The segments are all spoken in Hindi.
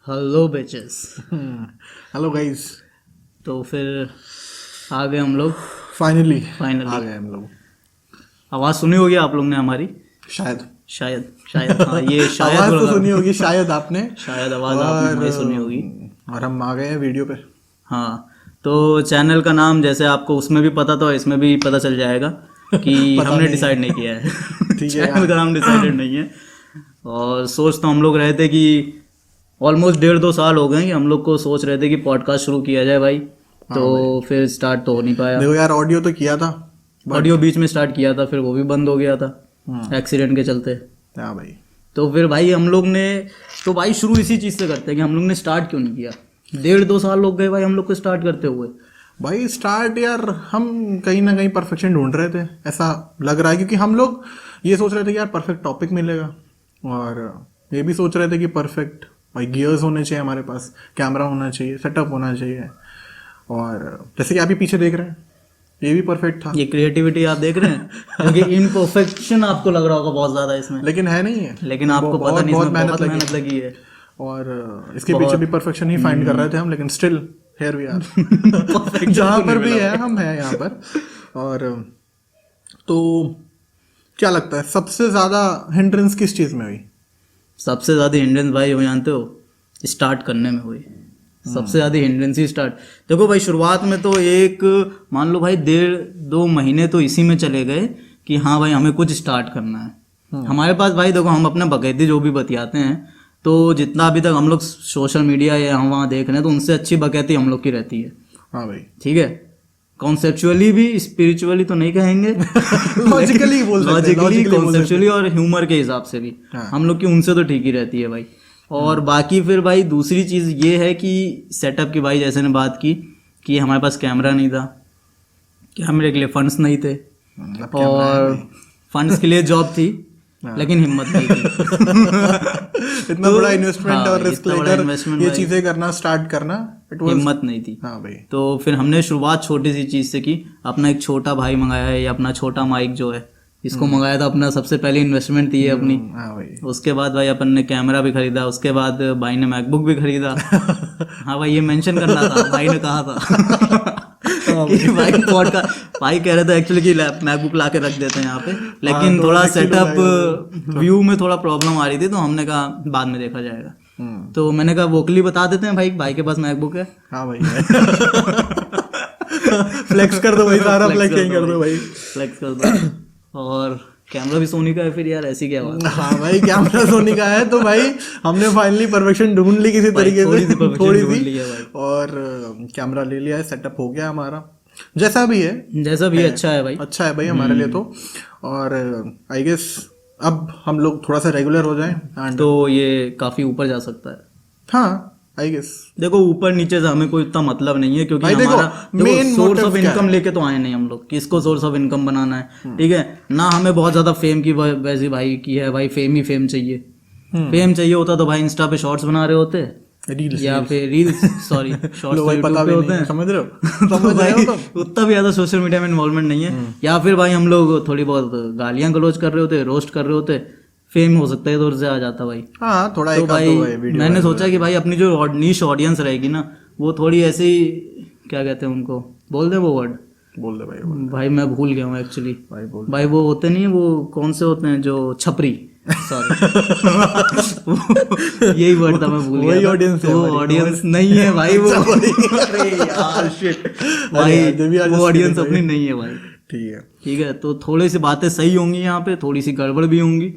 Hello batches. Hello guys. तो फिर आ गए हम लोग फाइनली फाइनली। आ गए हम लोग। आवाज़ सुनी होगी आप लोग ने हमारी, शायद शायद हाँ ये शायद आवाज तो बोला। सुनी होगी शायद आपने। शायद आवाज़ आपने हमारी सुनी होगी। और हम आ गए हैं वीडियो पे। हाँ, तो चैनल का नाम जैसे आपको उसमें भी पता था इसमें भी पता चल जाएगा कि पता हमने नहीं। डिसाइड नहीं किया है। ठीक है चैनल का नाम डिसाइडेड नहीं है। और सोच तो हम लोग रहे थे कि ऑलमोस्ट 1.5-2 साल हो गए कि हम लोग को सोच रहे थे कि पॉडकास्ट शुरू किया जाए भाई। तो फिर स्टार्ट तो हो नहीं पाया। देखो यार, ऑडियो तो किया था, ऑडियो बीच में स्टार्ट किया था, फिर वो भी बंद हो गया था एक्सीडेंट के चलते। हाँ भाई। तो फिर भाई हम लोग ने तो भाई शुरू इसी चीज़ से करते हैं कि हम लोग ने स्टार्ट क्यों नहीं किया। 1.5-2 साल हो गए भाई हम लोग को स्टार्ट करते हुए। भाई स्टार्ट यार, हम कहीं ना कहीं परफेक्शन ढूंढ रहे थे, ऐसा लग रहा है, क्योंकि हम लोग ये सोच रहे थे कि यार परफेक्ट टॉपिक मिलेगा, और ये भी सोच रहे थे कि परफेक्ट भाई गियर्स होने चाहिए हमारे पास, कैमरा होना चाहिए, सेटअप होना चाहिए। और जैसे कि आप ही पीछे देख रहे हैं, ये भी परफेक्ट था। ये क्रिएटिविटी आप देख रहे हैं क्योंकि इनपरफेक्शन आपको लग रहा होगा बहुत ज़्यादा इसमें, लेकिन है नहीं है, लेकिन आपको पता नहीं इसमें बहुत मेहनत लगी है। और इसके पीछे भी परफेक्शन ही फाइंड कर रहे थे हम, लेकिन स्टिल हियर वी आर। जहाँ पर भी है हम हैं यहाँ पर। और तो क्या लगता है सबसे ज्यादा हिंड्रेंस किस चीज में हुई? सबसे ज़्यादा हिंड्रेंस भाई वो जानते हो, स्टार्ट करने में हुई। सबसे ज़्यादा हिंड्रेंस ही स्टार्ट। देखो भाई शुरुआत में तो एक मान लो भाई 1.5-2 महीने तो इसी में चले गए कि हाँ भाई हमें कुछ स्टार्ट करना है। हमारे पास भाई देखो हम अपना बकैती जो भी बतियाते हैं, तो जितना अभी तक हम लोग सोशल मीडिया या हम वहाँ देख रहे हैं तो उनसे अच्छी बकैती हम लोग की रहती है। हाँ भाई। ठीक है, कॉन्सेप्चुअली भी, स्पिरिचुअली तो नहीं कहेंगे, लॉजिकली बोल सकते हैं, लॉजिकली कॉन्सेप्चुअली और ह्यूमर के हिसाब से भी हम लोग की उनसे तो ठीक ही रहती है भाई। और बाकी फिर भाई दूसरी चीज़ ये है कि सेटअप की, भाई जैसे ने बात की कि हमारे पास कैमरा नहीं था, कैमरे के लिए फंड्स नहीं थे, और फंड्स के लिए जॉब थी लेकिन हिम्मत नहीं थी। इतना बड़ा इन्वेस्टमेंट और रिस्क लेकर ये भाई, चीजें करना, स्टार्ट करना, हिम्मत नहीं थी। हाँ भाई। तो फिर हमने शुरुआत छोटी सी चीज़ से की। अपना एक छोटा भाई मंगाया है, या अपना छोटा माइक जो है इसको मंगाया था, अपना सबसे पहले इन्वेस्टमेंट थी अपनी। हाँ भाई। उसके उसके बाद भाई अपन ने कैमरा भी खरीदा, उसके बाद भाई ने मैकबुक भी खरीदा। हाँ भाई ये मेंशन करना था, भाई ने कहा था कि भाई पॉडकास्ट, भाई कह रहे थे एक्चुअली कि मैकबुक ला के रख देते हैं यहाँ पे, लेकिन थोड़ा सेटअप व्यू में थोड़ा प्रॉब्लम आ रही थी, तो हमने कहा बाद में देखा जाएगा। तो मैंने कहा वोकली बता देते हैं भाई के पास मैकबुक है। हाँ भाई। फ्लेक्स कर दो भाई, सारा फ्लेक्सिंग कर दो भाई, फ्लेक्स कर दो। और कैमरा भी सोनी का है फिर यार, ऐसी क्या बात। हाँ भाई, कैमरा सोनी का है, तो भाई हमने फाइनली परफेक्शन ढूंढ ली किसी तरीके से, थोड़ी सी, और कैमरा ले लिया है, सेटअप हो गया हमारा, जैसा भी है अच्छा है भाई, अच्छा है भाई हमारे लिए तो। और आई गेस अब हम लोग थोड़ा सा रेगुलर हो जाएं तो ये काफी ऊपर जा सकता है। हाँ आई गेस। देखो ऊपर नीचे से हमें कोई इतना मतलब नहीं है, क्योंकि भाई हमारा मेन सोर्स ऑफ इनकम लेके तो आए नहीं हम लोग कि इसको सोर्स ऑफ इनकम बनाना है। ठीक है ना, हमें बहुत ज्यादा फेम की वैसी भाई की है, भाई फेम चाहिए। फेम चाहिए होता तो भाई इंस्टा पे शॉर्ट्स बना रहे होते, रील्स या फिर रील्स, सॉरी शॉर्ट्स तो यूट्यूब पे होते हैं, समझ रहे हो? तो भाई उतना भी ज्यादा सोशल मीडिया में इन्वॉल्वमेंट नहीं है। या फिर भाई हम लोग थोड़ी बहुत गालियां गलौज कर रहे होते, रोस्ट कर रहे होते, फेम हो सकता है तो से आ जाता भाई। हाँ थोड़ा तो भाई मैंने सोचा कि भाई अपनी जो नीश ऑडियंस रहेगी ना, वो थोड़ी ऐसी, क्या कहते हैं उनको, बोल दे वो वर्ड, बोल दे भाई। भाई मैं भूल गया हूँ एक्चुअली। भाई वो होते नहीं है, वो कौन से होते हैं जो छपरी, सॉरी यही वर्ड था, मैं भूल गया। वो ऑडियंस नहीं है भाई, वो अरे यार शिट भाई, वो ऑडियंस अपनी नहीं है भाई। ठीक है, तो थोड़ी सी बातें सही होंगी यहाँ पे, थोड़ी सी गड़बड़ भी होंगी।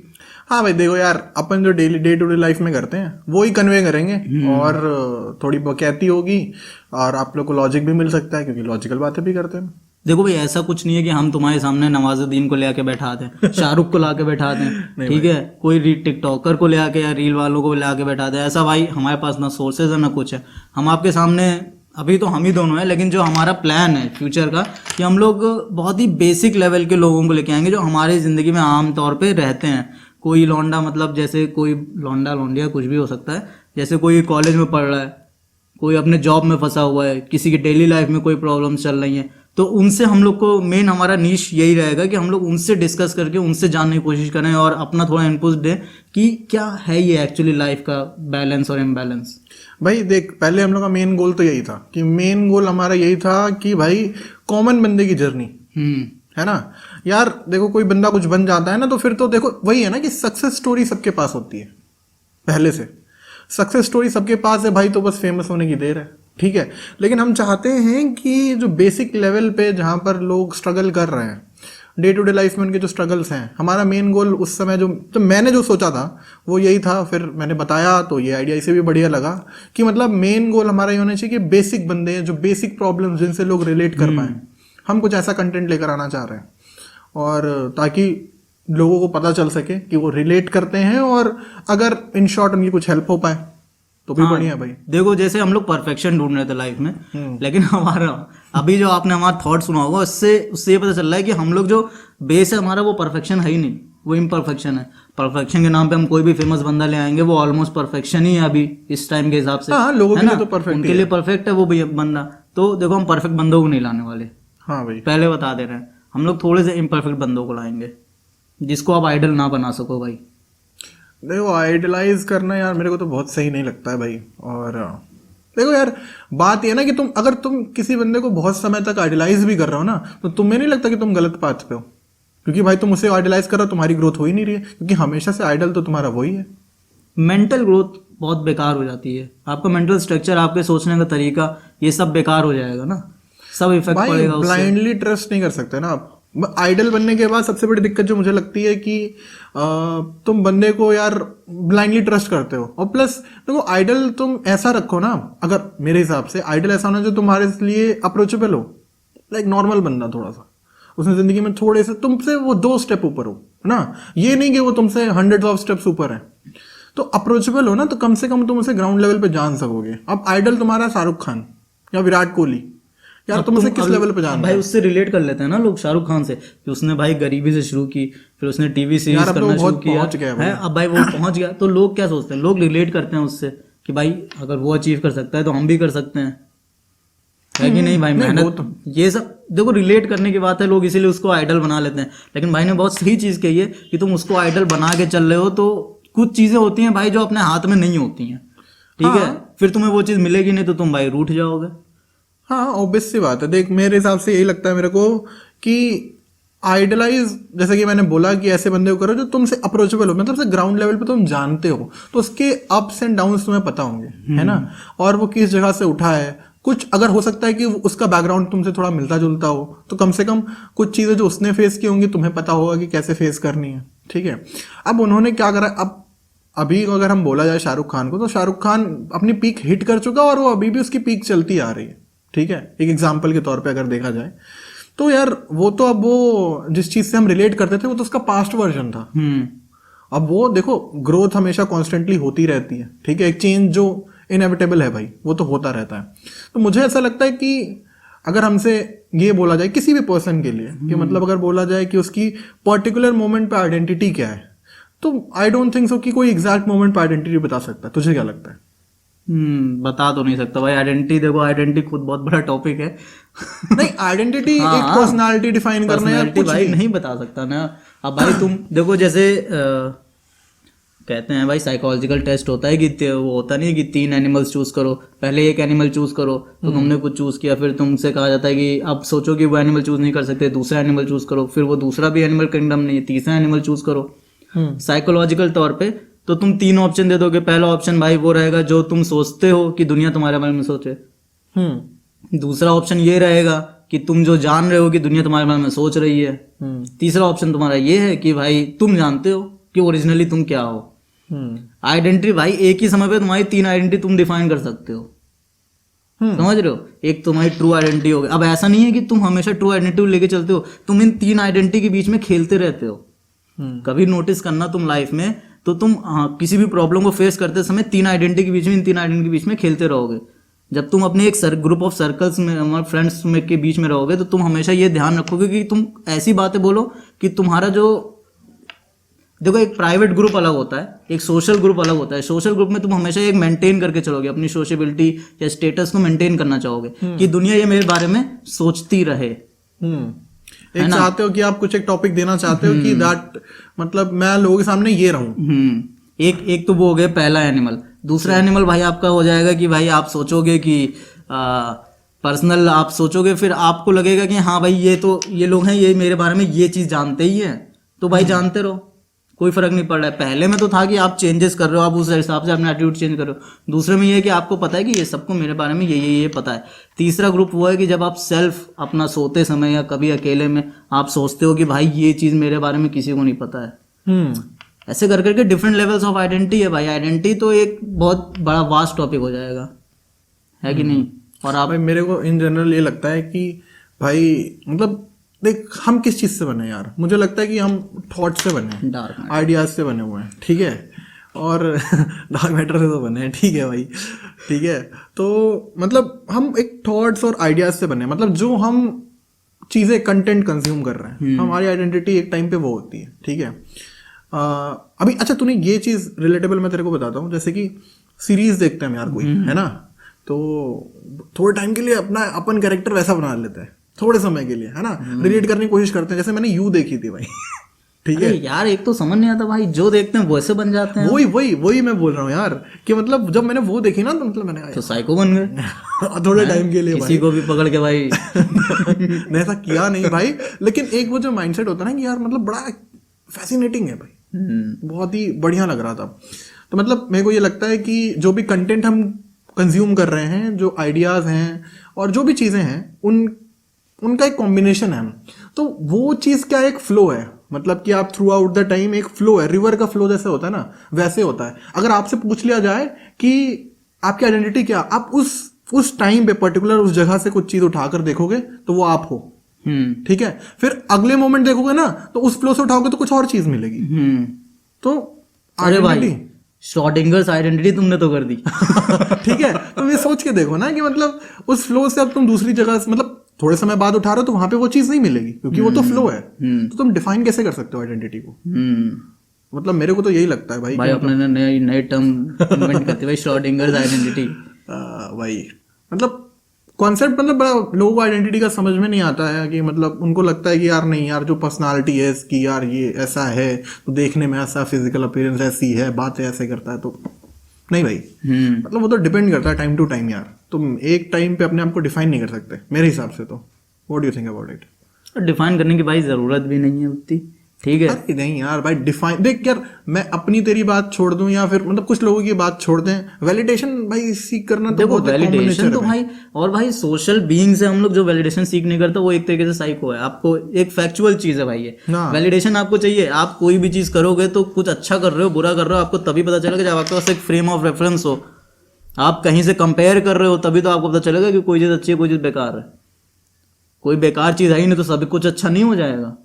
हाँ भाई देखो यार, अपन जो daily day to day life में करते हैं वो ही कन्वे करेंगे, और थोड़ी बकैती होगी, और आप लोग को लॉजिक भी मिल सकता है, क्योंकि लॉजिकल बातें भी करते हैं। देखो भाई ऐसा कुछ नहीं है कि हम तुम्हारे सामने नवाजुद्दीन को ले आके बैठा दें, शाहरुख को ला के बैठा दें, ठीक है, कोई टिकटॉकर को ले आके या रील वालों को ले आके बैठा दें, ऐसा भाई हमारे पास ना सोर्सेज है ना कुछ है। हम आपके सामने अभी तो हम ही दोनों हैं, लेकिन जो हमारा प्लान है फ्यूचर का, कि हम लोग बहुत ही बेसिक लेवल के लोगों को लेके आएंगे जो हमारी ज़िंदगी में आम तौर पे रहते हैं। कोई लौंडा, मतलब जैसे कोई लौंडा लौंडिया कुछ भी हो सकता है, जैसे कोई कॉलेज में पढ़ रहा है, कोई अपने जॉब में फंसा हुआ है, किसी की डेली लाइफ में कोई प्रॉब्लम चल रही है, तो उनसे हम लोग को मेन हमारा नीश यही रहेगा कि हम लोग उनसे डिस्कस करके उनसे जानने की कोशिश करें और अपना थोड़ा इनपुट दें कि क्या है ये एक्चुअली लाइफ का बैलेंस और इम्बैलेंस। भाई देख, पहले हम लोग का मेन गोल तो यही था कि मेन गोल हमारा यही था कि भाई कॉमन बंदे की जर्नी, है ना यार। देखो कोई बंदा कुछ बन जाता है ना, तो फिर तो देखो वही है ना कि सक्सेस स्टोरी सबके पास होती है पहले से। सक्सेस स्टोरी सबके पास है भाई, तो बस फेमस होने की देर है, ठीक है। लेकिन हम चाहते हैं कि जो बेसिक लेवल पे जहाँ पर लोग स्ट्रगल कर रहे हैं, डे टू डे लाइफ में उनके जो स्ट्रगल्स हैं, हमारा मेन गोल उस समय जो मैंने जो सोचा था वो यही था। फिर मैंने बताया तो ये आइडिया इसे भी बढ़िया लगा कि मतलब मेन गोल हमारा ये होना चाहिए कि बेसिक बंदे जो बेसिक प्रॉब्लम्स जिनसे लोग रिलेट कर पाएँ, हम कुछ ऐसा कंटेंट लेकर आना चाह रहे हैं, और ताकि लोगों को पता चल सके कि वो रिलेट करते हैं, और अगर इन शॉर्ट उनकी कुछ हेल्प हो पाए तो भी बढ़िया भाई। देखो जैसे हम लोग परफेक्शन ढूंढ रहे थे लाइफ में, लेकिन हमारा अभी जो आपने हमारा थॉट सुना होगा उससे ये पता चल रहा है कि हम लोग जो बेस है हमारा वो परफेक्शन है ही नहीं, वो इम्परफेक्शन है। परफेक्शन के नाम पे हम कोई भी फेमस बंदा ले आएंगे, वो ऑलमोस्ट परफेक्शन ही है अभी इस टाइम के हिसाब से। हाँ, लोगों के लिए तो परफेक्ट, उनके लिए परफेक्ट है वो भी बंदा। तो देखो हम परफेक्ट बंदों को नहीं लाने वाले, हाँ भाई पहले बता दे रहे हैं। हम लोग थोड़े से इम्परफेक्ट बंदों को लाएंगे जिसको आप आइडल ना बना सको भाई। देखो आइडलाइज करना यार मेरे को तो बहुत सही नहीं लगता है भाई। और देखो यार बात ये ना कि अगर तुम किसी बंदे को बहुत समय तक आइडलाइज भी कर रहे हो ना, तो तुम्हें नहीं लगता कि तुम गलत पाथ पे हो, क्योंकि भाई तुम उसे आइडलाइज कर रहे हो, तुम्हारी ग्रोथ हो ही नहीं रही है, क्योंकि हमेशा से आइडल तो तुम्हारा वही है। मेंटल ग्रोथ बहुत बेकार हो जाती है, आपका मेंटल स्ट्रक्चर, आपके सोचने का तरीका, ये सब बेकार हो जाएगा ना, सब इफेक्ट पड़ेगा उससे। ब्लाइंडली ट्रस्ट नहीं कर सकते ना आप। आइडल बनने के बाद सबसे बड़ी दिक्कत जो मुझे लगती है कि तुम बंदे को यार ब्लाइंडली ट्रस्ट करते हो। और प्लस देखो आइडल तुम ऐसा रखो ना, अगर मेरे हिसाब से आइडल ऐसा होना जो तुम्हारे लिए अप्रोचेबल हो, लाइक नॉर्मल बंदा, थोड़ा सा उसने जिंदगी में थोड़े से तुमसे वो 2 स्टेप ऊपर हो ना, ये नहीं कि वो तुमसे 100 ऑफ स्टेप्स ऊपर है, तो अप्रोचेबल हो ना, तो कम से कम तुम उसे ग्राउंड लेवल पे जान सकोगे। अब आइडल तुम्हारा शाहरुख खान या विराट कोहली, यार तुम उसे किस लेवल पे जान भाई उससे रिलेट कर लेते हैं ना लोग शाहरुख खान से, कि उसने भाई गरीबी से शुरू की, फिर उसने टीवी सीरीज करना शुरू किया है, अब भाई वो पहुंच गया, तो लोग क्या सोचते हैं, लोग रिलेट करते हैं उससे कि भाई अगर वो अचीव कर सकता है तो हम भी कर सकते हैं, है कि नहीं भाई। मेहनत ये सब देखो रिलेट करने की बात है, लोग इसीलिए उसको आइडल बना लेते हैं। लेकिन भाई ने बहुत सही चीज कही है कि तुम उसको आइडल बना के चल रहे हो, तो कुछ चीजें होती हैं भाई जो अपने हाथ में नहीं होती हैं, ठीक है, फिर तुम्हें वो चीज मिलेगी नहीं तो तुम भाई रूठ जाओगे। हाँ ऑब्वियस सी बात है। देख मेरे हिसाब से यही लगता है मेरे को कि आइडलाइज, जैसे कि मैंने बोला कि ऐसे बंदे को करो जो तुमसे अप्रोचेबल हो, मतलब से ग्राउंड लेवल पे तुम जानते हो, तो उसके अप्स एंड डाउन्स तुम्हें पता होंगे, है ना, और वो किस जगह से उठा है। कुछ अगर हो सकता है कि उसका बैकग्राउंड तुमसे थोड़ा मिलता जुलता हो, तो कम से कम कुछ चीजें जो उसने फेस की होंगी तुम्हें पता होगा कि कैसे फेस करनी है, ठीक है। अब उन्होंने क्या करा, अब अभी अगर हम बोला जाए शाहरुख खान को, तो शाहरुख खान अपनी पीक हिट कर चुका और वो अभी भी उसकी पीक चलती आ रही है, ठीक है, एक एग्जाम्पल के तौर पे अगर देखा जाए तो यार वो तो अब वो जिस चीज से हम रिलेट करते थे वो तो उसका पास्ट वर्जन था। अब वो देखो ग्रोथ हमेशा कॉन्स्टेंटली होती रहती है, ठीक है, एक चेंज जो इनएविटेबल है भाई वो तो होता रहता है। तो मुझे ऐसा लगता है कि अगर हमसे ये बोला जाए किसी भी पर्सन के लिए कि मतलब अगर बोला जाए कि उसकी पर्टिकुलर मोमेंट पे आइडेंटिटी क्या है, तो आई डोंट थिंक सो कि कोई एग्जैक्ट मोमेंट पे आइडेंटिटी बता सकता है। तुझे क्या लगता है? बता तो नहीं सकता भाई आइडेंटिटी, देखो आइडेंटिटी खुद बहुत बड़ा टॉपिक है। नहीं आइडेंटिटी एक पर्सनालिटी डिफाइन करना है कुछ भाई नहीं बता सकता ना। अब भाई तुम देखो जैसे कहते हैं भाई साइकोलॉजिकल टेस्ट होता है कि वो होता नहीं है कि 3 एनिमल्स चूज करो, पहले एक एनिमल चूज करो, तो तुमने कुछ चूज किया, फिर तुमसे कहा जाता है कि अब सोचो कि वो एनिमल चूज नहीं कर सकते, दूसरा एनिमल चूज करो, फिर वो दूसरा भी एनिमल किंगडम नहीं है, तीसरा एनिमल चूज करो। साइकोलॉजिकल तौर पे तो तुम 3 ऑप्शन दे दोगे। पहला ऑप्शन भाई वो रहेगा जो तुम सोचते हो कि दुनिया तुम्हारे बारे में सोचे। दूसरा ऑप्शन ये रहेगा कि तुम जो जान रहे हो कि दुनिया तुम्हारे बारे में सोच रही है। तीसरा ऑप्शन तुम्हारा ये है कि भाई तुम जानते हो कि ओरिजिनली तुम क्या हो। आइडेंटिटी भाई एक ही समय पे तुम्हारी 3 आइडेंटिटी तुम डिफाइन कर सकते हो, समझ रहे हो। एक तुम्हारी ट्रू आइडेंटिटी हो गई। अब ऐसा नहीं है कि तुम हमेशा ट्रू आइडेंटिटी लेके चलते हो, तुम इन 3 आइडेंटिटी के बीच में खेलते रहते हो। कभी नोटिस करना तुम लाइफ में, तो तुम किसी भी प्रॉब्लम को फेस करते समय 3 आइडेंटिटी के बीच में, इन 3 आइडेंटिटी के बीच में खेलते रहोगे। जब तुम अपने एक ग्रुप ऑफ सर्कल्स में, फ्रेंड्स में के बीच में रहोगे, तो तुम हमेशा ये ध्यान रखोगे कि तुम ऐसी बातें बोलो कि तुम्हारा जो देखो एक प्राइवेट ग्रुप अलग होता है, एक सोशल ग्रुप अलग होता है। सोशल ग्रुप में तुम हमेशा एक मेंटेन करके चलोगे, अपनी सोशेबिलिटी या स्टेटस को मेंटेन करना चाहोगे कि दुनिया ये मेरे बारे में सोचती रहे। एक चाहते हो कि आप कुछ एक टॉपिक देना चाहते हो कि दैट मतलब मैं लोगों के सामने ये रहूं। एक तो वो हो गया पहला एनिमल। दूसरा एनिमल भाई आपका हो जाएगा कि भाई आप सोचोगे कि पर्सनल आप सोचोगे, फिर आपको लगेगा कि हाँ भाई ये लोग हैं, ये मेरे बारे में ये चीज़ जानते ही हैं, तो भाई जानते रहो, कोई फर्क नहीं पड़ रहा है। पहले में तो था कि आप चेंजेस कर रहे हो, आप उस हिसाब से अपना एटीट्यूड चेंज कर रहे हो। दूसरे में ये है कि आपको पता है कि ये सबको मेरे बारे में ये पता है। तीसरा ग्रुप वो है कि जब आप सेल्फ अपना सोते समय या कभी अकेले में आप सोचते हो कि भाई ये चीज़ मेरे बारे में किसी को नहीं पता है। ऐसे कर करके डिफरेंट लेवल्स ऑफ आइडेंटिटी है भाई। आइडेंटिटी तो एक बहुत बड़ा वास्ट टॉपिक हो जाएगा, है कि नहीं। और आप भाई मेरे को इन जनरल ये लगता है कि भाई मतलब देख हम किस चीज़ से बने यार, मुझे लगता है कि हम थॉट से बने हैं, डार्क आइडियाज से बने हुए हैं, ठीक है, और डार्क मैटर से तो बने हैं, ठीक है भाई, ठीक है। तो मतलब हम एक थॉट्स और आइडियाज से बने हैं, मतलब जो हम चीज़ें कंटेंट कंज्यूम कर रहे हैं, हमारी आइडेंटिटी एक टाइम पे वो होती है, ठीक है। अभी अच्छा तूने ये चीज़ रिलेटेबल मैं तेरे को बताता हूँ, जैसे कि सीरीज देखते हैं हम यार कोई, है ना, तो थोड़े टाइम के लिए अपन कैरेक्टर वैसा बना लेते हैं थोड़े समय के लिए, है ना, रिलेट करने की कोशिश करते हैं। जैसे मैंने यू देखी थी भाई ठीक है यार, एक तो समझ नहीं आता भाई, जो देखते हैं वैसे बन जाते हैं। वही मैं बोल रहा हूँ यार कि मतलब जब मैंने वो देखी ना तो मतलब मैंने तो साइको बन गए थोड़े टाइम के लिए किसी को भी पकड़ के भाई मैंने ऐसा किया नहीं भाई, लेकिन एक वो जो माइंडसेट होता है ना कि यार मतलब बड़ा फैसिनेटिंग है भाई, बहुत ही बढ़िया लग रहा था। तो मतलब मेरे को ये लगता है कि जो भी कंटेंट हम कंज्यूम कर रहे हैं, जो आइडियाज़ हैं और जो भी चीज़ें हैं उनका एक कॉम्बिनेशन है, तो वो चीज़ क्या एक फ्लो है, मतलब कि आप थ्रू आउट द टाइम एक फ्लो है, रिवर का फ्लो जैसे होता है ना वैसे होता है। अगर आपसे पूछ लिया जाए कि आपकी आइडेंटिटी क्या, आप उस टाइम पे पर्टिकुलर उस जगह से कुछ चीज़ उठाकर देखोगे तो वो आप हो, ठीक है। फिर अगले मोमेंट देखोगे ना तो उस फ्लो से उठाओगे तो कुछ और चीज़ मिलेगी। तो अरे भाई श्रोडिंगर्स आइडेंटिटी तुमने तो कर दी ठीक है, तुम ये सोच के देखो ना कि मतलब उस फ्लो से अब तुम दूसरी जगह से मतलब थोड़े समय बाद उठा रहे हो तो वहां पे वो चीज नहीं मिलेगी क्योंकि वो तो फ्लो है। तो तुम डिफाइन कैसे कर सकते हो आइडेंटिटी को? मतलब मेरे को तो यही लगता है भाई अपने नए टर्म इन्वेंट करते भाई, श्रोडिंगर्स आइडेंटिटी। भाई मतलब कॉन्सेप्ट मतलब बड़ा लोगों को आइडेंटिटी का समझ में नहीं आता है कि मतलब उनको लगता है कि यार नहीं यार जो पर्सनालिटी है इसकी यार ये ऐसा है, तो देखने में ऐसा, फिजिकल अपीयरेंस ऐसी है, बातें ऐसे करता है, तो नहीं भाई मतलब वो तो डिपेंड करता है टाइम टू टाइम यार। तुम एक टाइम पे अपने आप को डिफाइन नहीं कर सकते मेरे हिसाब से। तो what do you think about it? Define करने की भाई जरूरत भी नहीं है उतनी, ठीक है। अरे नहीं यार भाई डिफाइन देख यार, मैं अपनी तेरी बात छोड़ दूं या फिर मतलब कुछ लोगों की बात छोड़ दें, वैलिडेशन भाई सीख करना तो देखो वैलिडेशन तो भाई, और भाई सोशल बीइंग से हम लोग जो वैलिडेशन सीख नहीं करता वो एक तरीके से साइको है। आपको एक फैक्चुअल चीज है भाई, ये वैलिडेशन आपको चाहिए। आप कोई भी चीज करोगे तो कुछ अच्छा कर रहे हो बुरा कर रहे हो आपको तभी पता चलेगा जब आपके पास एक फ्रेम ऑफ रेफरेंस हो। आप कहीं से कंपेयर कर रहे हो तभी तो आपको पता चलेगा कि कोई चीज अच्छी है कोई चीज बेकार है। कोई बेकार चीज है ही नहीं तो सब कुछ अच्छा नहीं हो जाएगा।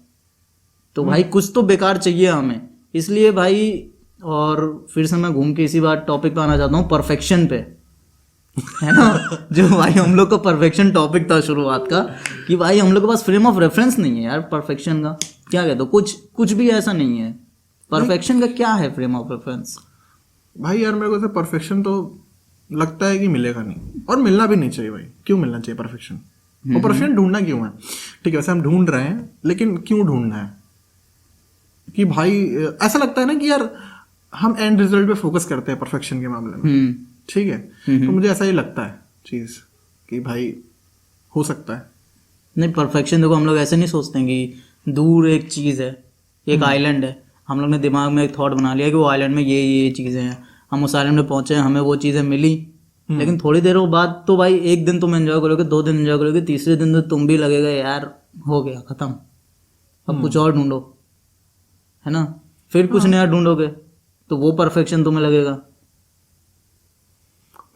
तो भाई कुछ तो बेकार चाहिए हमें, इसलिए भाई। और फिर से मैं घूम के इसी बात टॉपिक पे आना चाहता हूँ, परफेक्शन पे, है ना जो भाई हम लोग का परफेक्शन टॉपिक था शुरुआत का, कि भाई हम लोग के पास फ्रेम ऑफ रेफरेंस नहीं है यार परफेक्शन का। क्या कहते हो? कुछ भी ऐसा नहीं है। परफेक्शन का क्या है फ्रेम ऑफ रेफरेंस? भाई यार मेरे को तो परफेक्शन तो लगता है कि मिलेगा नहीं, और मिलना भी नहीं चाहिए भाई। क्यों मिलना चाहिए परफेक्शन? वो परफेक्शन ढूंढना क्यों है? ठीक है वैसे हम ढूंढ रहे हैं, लेकिन क्यों ढूंढना है? कि भाई ऐसा लगता है ना कि यार हम एंड रिजल्ट पे फोकस करते हैं परफेक्शन के मामले में, ठीक है। तो मुझे ऐसा ही लगता है चीज कि भाई हो सकता है। नहीं, परफेक्शन देखो हम लोग ऐसे नहीं सोचते हैं कि दूर एक चीज़ है, एक आइलैंड है, हम लोग ने दिमाग में एक थॉट बना लिया कि वो आइलैंड में ये चीज़ें हैं, हम उस आइलैंड में पहुंचे, हमें वो चीज़ें मिली, लेकिन थोड़ी देर बाद तो भाई एक दिन तुम एंजॉय करोगे, 2 दिन एंजॉय करोगे, तीसरे दिन तो तुम भी लगेगा यार हो गया खत्म, अब कुछ और ढूंढो, है ना। फिर कुछ नया ढूंढोगे तो वो परफेक्शन तुम्हें लगेगा।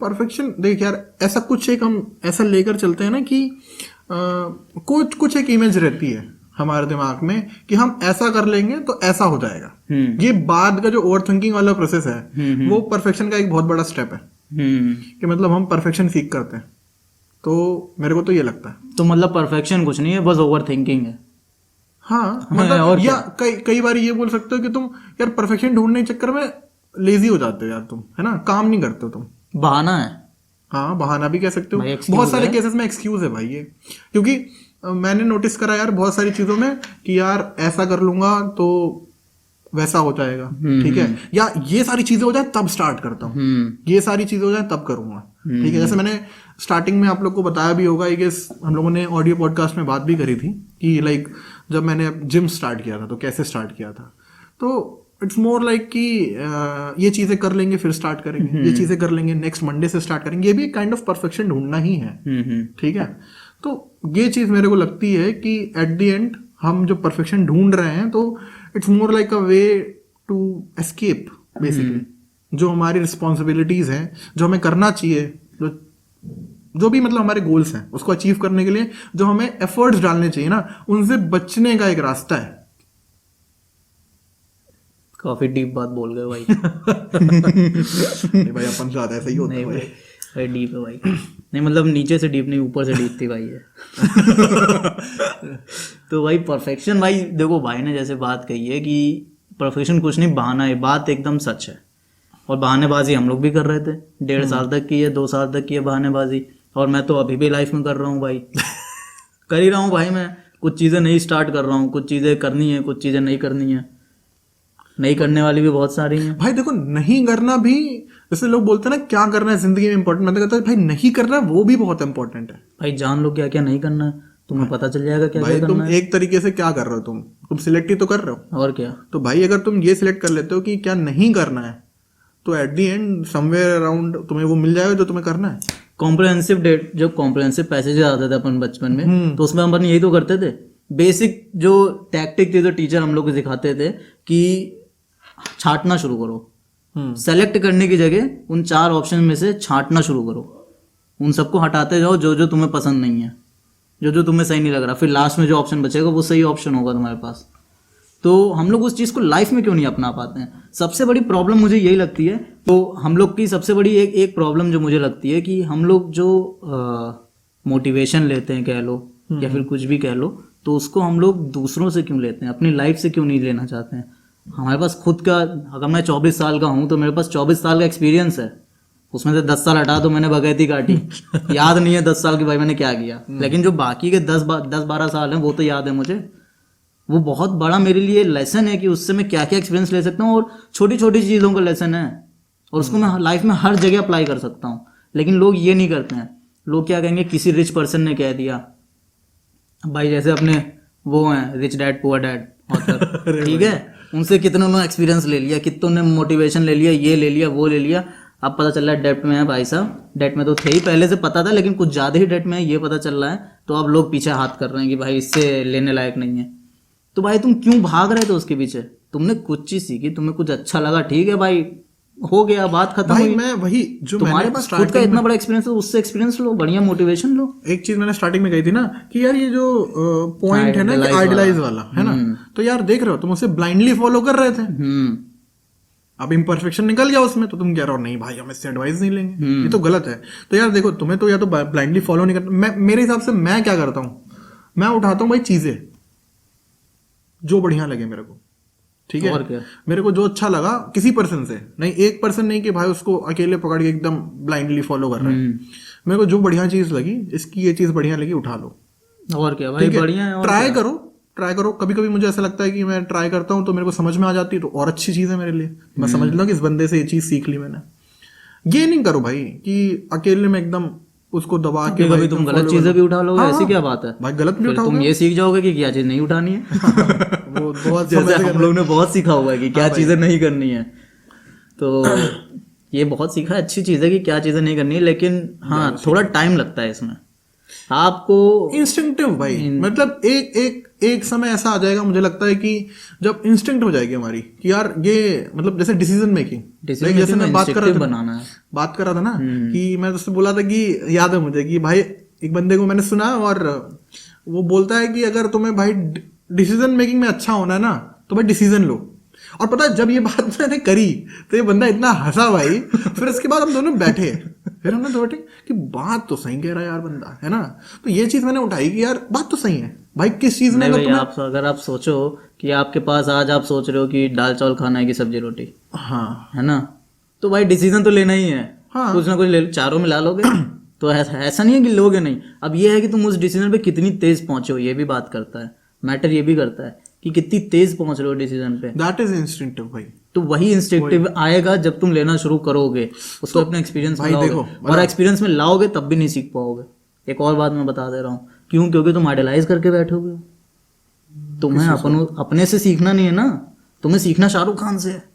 परफेक्शन देख यार ऐसा कुछ एक हम ऐसा लेकर चलते हैं ना कि कुछ एक इमेज रहती है हमारे दिमाग में कि हम ऐसा कर लेंगे तो ऐसा हो जाएगा। ये बाद का जो ओवर थिंकिंग वाला प्रोसेस है वो परफेक्शन का एक बहुत बड़ा स्टेप है कि मतलब हम परफेक्शन सीख करते हैं। तो मेरे को तो ये लगता है। तो मतलब परफेक्शन कुछ नहीं है, बस ओवर थिंकिंग है। हाँ और मतलब क्या? या कई बार ये बोल सकते हो कि तुम यार परफेक्शन ढूंढने के चक्कर में लेजी हो जाते हो यार तुम, है ना, काम नहीं करते हो तुम। बहाना है हाँ बहाना भी कह सकते हो, भाई, excuse बहुत सारे है। केसेस में एक्सक्यूज है भाई ये, क्योंकि मैंने नोटिस करा यार बहुत सारी चीजों में कि यार ऐसा कर लूंगा तो वैसा हो जाएगा, ठीक है, या ये सारी चीजें हो जाए तब स्टार्ट करता हूँ, ये सारी चीजें हो जाए तब करूंगा, ठीक है। जैसे मैंने स्टार्टिंग में आप लोग को बताया भी होगा, आई गेस हम लोगों ने ऑडियो पॉडकास्ट में बात भी करी थी कि लाइक जब मैंने जिम स्टार्ट किया था तो कैसे स्टार्ट किया था, तो इट्स मोर लाइक कि ये चीजें कर लेंगे फिर स्टार्ट करेंगे, ये चीजें कर लेंगे नेक्स्ट मंडे से स्टार्ट करेंगे, ये भी काइंड ऑफ परफेक्शन ढूंढना ही है, ठीक है। तो ये चीज मेरे को लगती है कि एट द एंड हम जो परफेक्शन ढूंढ रहे हैं तो it's more like a way to escape basically, जो हमारी रिस्पॉन्सिबिलिटीज हैं, जो हमें करना चाहिए, जो भी मतलब हमारे गोल्स हैं उसको अचीव करने के लिए जो हमें एफर्ट्स डालने चाहिए ना, उनसे बचने का एक रास्ता है। काफी डीप बात बोल गए भाई। नहीं भाई अपन ज्यादा ऐसा ही होता है नहीं भाई। भाई डीप है भाई। नहीं मतलब नीचे से डीप नहीं, ऊपर से डीप थी भाई ये। तो भाई परफेक्शन, भाई देखो भाई ने जैसे बात कही है कि परफेक्शन कुछ नहीं, बहाना है, बात एकदम सच है। और बहानेबाजी हम लोग भी कर रहे थे, 1.5 साल तक की है, 2 साल तक की है बहानेबाजी, और मैं तो अभी भी लाइफ में कर रहा हूँ भाई। कर ही रहा हूँ भाई, मैं कुछ चीज़ें नहीं स्टार्ट कर रहा हूँ, कुछ चीज़ें करनी है, कुछ चीज़ें नहीं करनी है, नहीं करने वाली भी बहुत सारी हैं भाई। देखो नहीं करना भी, जैसे लोग बोलते हैं ना क्या करना है जिंदगी में इंपॉर्टेंट, मैं तो कहता हूँ भाई नहीं करना वो भी बहुत इंपॉर्टेंट है भाई। जान लो क्या क्या नहीं करना है, तुम्हें पता चल जाएगा क्या भाई। क्या तुम करना है। एक तरीके से क्या कर रहे हो, तुम सिलेक्ट ही तो कर रहे हो, और क्या। तो भाई अगर तुम ये सिलेक्ट कर लेते हो कि क्या नहीं करना है, तो at the and somewhere around तुम्हें वो मिल जाएगा जो तुम्हें करना है। कॉम्प्रिहेंसिव डेट, जब कॉम्प्रिहेंसिव पैसेज आते थे अपन बचपन में, तो उसमें अपन यही तो करते थे। बेसिक जो टैक्टिक थी, जो टीचर हम लोग को सिखाते थे कि छांटना शुरू करो, सेलेक्ट करने की जगह उन 4 ऑप्शन में से छांटना शुरू करो, उन सबको हटाते जाओ जो जो तुम्हें पसंद नहीं है, जो जो तुम्हें सही नहीं लग रहा, फिर लास्ट में जो ऑप्शन बचेगा वो सही ऑप्शन होगा तुम्हारे पास। तो हम लोग उस चीज़ को लाइफ में क्यों नहीं अपना पाते हैं? सबसे बड़ी प्रॉब्लम मुझे यही लगती है। तो हम लोग की सबसे बड़ी एक प्रॉब्लम जो मुझे लगती है कि हम लोग जो मोटिवेशन लेते हैं कह लो, या फिर कुछ भी कह लो, तो उसको हम लोग दूसरों से क्यों लेते हैं, अपनी लाइफ से क्यों नहीं लेना चाहते हैं? हमारे पास खुद का, अगर मैं 24 साल का हूँ तो मेरे पास 24 साल का एक्सपीरियंस है, उसमें से 10 साल हटा दो मैंने बगैती काटी, याद नहीं है 10 साल की भाई मैंने क्या किया, लेकिन जो बाकी के 10-12 साल हैं वो तो याद है मुझे। वो बहुत बड़ा मेरे लिए लेसन है कि उससे मैं क्या क्या एक्सपीरियंस ले सकता हूँ, और छोटी छोटी चीज़ों का लेसन है, और उसको मैं लाइफ में हर जगह अप्लाई कर सकता हूँ। लेकिन लोग ये नहीं करते हैं। लोग क्या कहेंगे, किसी रिच पर्सन ने कह दिया भाई, जैसे अपने वो हैं rich dad poor dad author, ठीक है, उनसे कितनों ने एक्सपीरियंस ले लिया, कितनों ने मोटिवेशन ले लिया, ये ले लिया वो ले लिया, अब पता चल रहा है डेट में है भाई साहब। डेट में तो थे ही, पहले से पता था, लेकिन कुछ ज़्यादा ही डेट में है ये पता चल रहा है, तो अब लोग पीछे हाथ कर रहे हैं कि भाई इससे लेने लायक नहीं है। तो भाई तुम क्यों भाग रहे थे उसके पीछे? तुमने कुछ चीज़ सीखी, तुम्हें कुछ अच्छा लगा, ठीक है भाई, हो गया, बात खत्म भाई हुई। मैं वही जो तुम्हारे मैंने पास खुद का इतना बड़ा एक्सपीरियंस है, उससे एक्सपीरियंस लो, बढ़िया मोटिवेशन लो। एक चीज मैंने स्टार्टिंग में कही थी ना कि यार ये जो पॉइंट है ना कि आइडलाइज वाला है ना, तो यार देख रहे हो तुम उसे ब्लाइंडली फॉलो कर रहे थे, अब इम्परफेक्शन निकल गया उसमें, तो तुम कह रहे हो नहीं भाई हम इससे एडवाइस नहीं लेंगे, ये तो गलत है। तो यार देखो तुम्हें तो या तो ब्लाइंडली फॉलो नहीं करना, मेरे हिसाब से मैं क्या करता हूँ, मैं उठाता हूँ भाई चीजें जो बढ़िया लगे मेरे को, ठीक है, और क्या? मेरे को जो अच्छा लगा किसी पर्सन से नहीं, एक पर्सन नहीं कि भाई उसको अकेले पकड़ के एकदम ब्लाइंडली फॉलो कर रहे हैं, मेरे को जो बढ़िया चीज लगी, इसकी ये चीज बढ़िया लगी, उठा लो, और क्या भाई, बढ़िया है। ट्राई करो। कभी कभी मुझे ऐसा लगता है कि मैं ट्राई करता हूँ तो मेरे को समझ में आ जाती है, तो और अच्छी चीज है मेरे लिए, मैं समझ लूँ कि इस बंदे से ये चीज सीख ली मैंने। ये नहीं करो भाई कि अकेले में एकदम उसको दबा के, कभी तुम गलत चीजें भी उठा लोगे, ऐसी क्या बात है भाई, गलत भी उठाओगे, तुम ये सीख जाओगे कि क्या चीज नहीं उठानी है। वो बहुत जैसे हम लोग ने बहुत सीखा हुआ है कि क्या चीजें नहीं करनी है, तो ये बहुत सीखा है, अच्छी चीज है कि क्या चीजें नहीं करनी है, लेकिन हाँ थोड़ा टाइम लगता है इसमें आपको। इंस्टिंक्टिव भाई, मतलब एक समय ऐसा आ जाएगा मुझे लगता है कि जब इंस्टिंक्ट हो जाएगी हमारी कि यार ये मतलब जैसे डिसीजन मेकिंग, जैसे मैं बात कर रहा था ना कि मैं उससे बोला था कि याद है मुझे कि भाई एक बंदे को मैंने सुना और वो बोलता है कि अगर तुम्हें भाई डिसीजन मेकिंग में अच्छा होना है ना तो भाई डिसीजन लो। और पता है जब ये बात मैंने करी तो ये बंदा इतना हंसा भाई, फिर उसके बाद हम दोनों बैठे, कि बात तो सही कह रहा है यार बंदा, है ना। तो ये चीज मैंने उठाई कि यार बात तो सही है, भाई किस चीज में नहीं अगर भाई, तुम्हें आप अगर आप सोचो कि आपके पास आज आप सोच रहे हो कि दाल चावल खाना है कि सब्जी रोटी, हाँ है ना, तो भाई डिसीजन तो लेना ही है। हाँ कुछ ना कुछ ले, चारों मिला लोगे तो ऐसा नहीं है कि लोगे नहीं। अब ये है कि तुम उस डिसीजन पे कितनी तेज पहुंचे हो, ये भी बात करता है, मैटर ये भी करता है कि कितनी तेज पहुंच रहे हो डिसीजन पे। दैट इज इंस्टिंक्टिव भाई। तो वही इंस्टिंक्टिव आएगा जब तुम लेना शुरू करोगे, उसको अपने एक्सपीरियंस में भाई लाओगे, देखो, और एक्सपीरियंस में लाओगे तब भी नहीं सीख पाओगे। एक और बात मैं बता दे रहा हूँ, क्यों? क्योंकि तुम आइडलाइज करके बैठोगे हो। तुम्हें अपने से सीखना नहीं है ना, तुम्हें सीखना शाहरुख खान से है।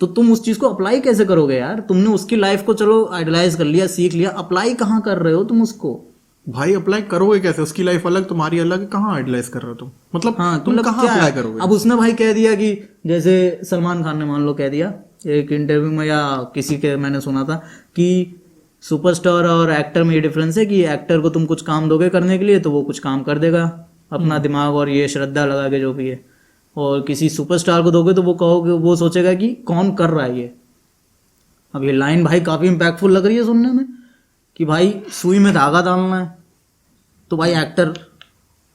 तो तुम उस चीज को अप्लाई कैसे करोगे यार? तुमने उसकी लाइफ को चलो आइडलाइज कर लिया, सीख लिया, अप्लाई कहाँ कर रहे हो तुम उसको? भाई अप्लाई करोगे कैसे? उसकी लाइफ अलग, तुम्हारी अलग है, कहाँ आइडलाइज कर रहे हो तुम? मतलब हाँ, तुम मतलब कहाँ क्या अप्लाई है? करोगे? अब उसने भाई कह दिया कि जैसे सलमान खान ने मान लो कह दिया एक इंटरव्यू में या किसी के मैंने सुना था कि सुपरस्टार और एक्टर में ये डिफरेंस है कि एक्टर को तुम कुछ काम दोगे करने के लिए तो वो कुछ काम कर देगा अपना दिमाग और ये श्रद्धा लगा के जो भी है, और किसी सुपरस्टार को दोगे तो वो कहोगे, वो सोचेगा कि कौन कर रहा है ये। अब ये लाइन भाई काफी इम्पैक्टफुल लग रही है सुनने में कि भाई सुई में धागा डालना है, तो भाई एक्टर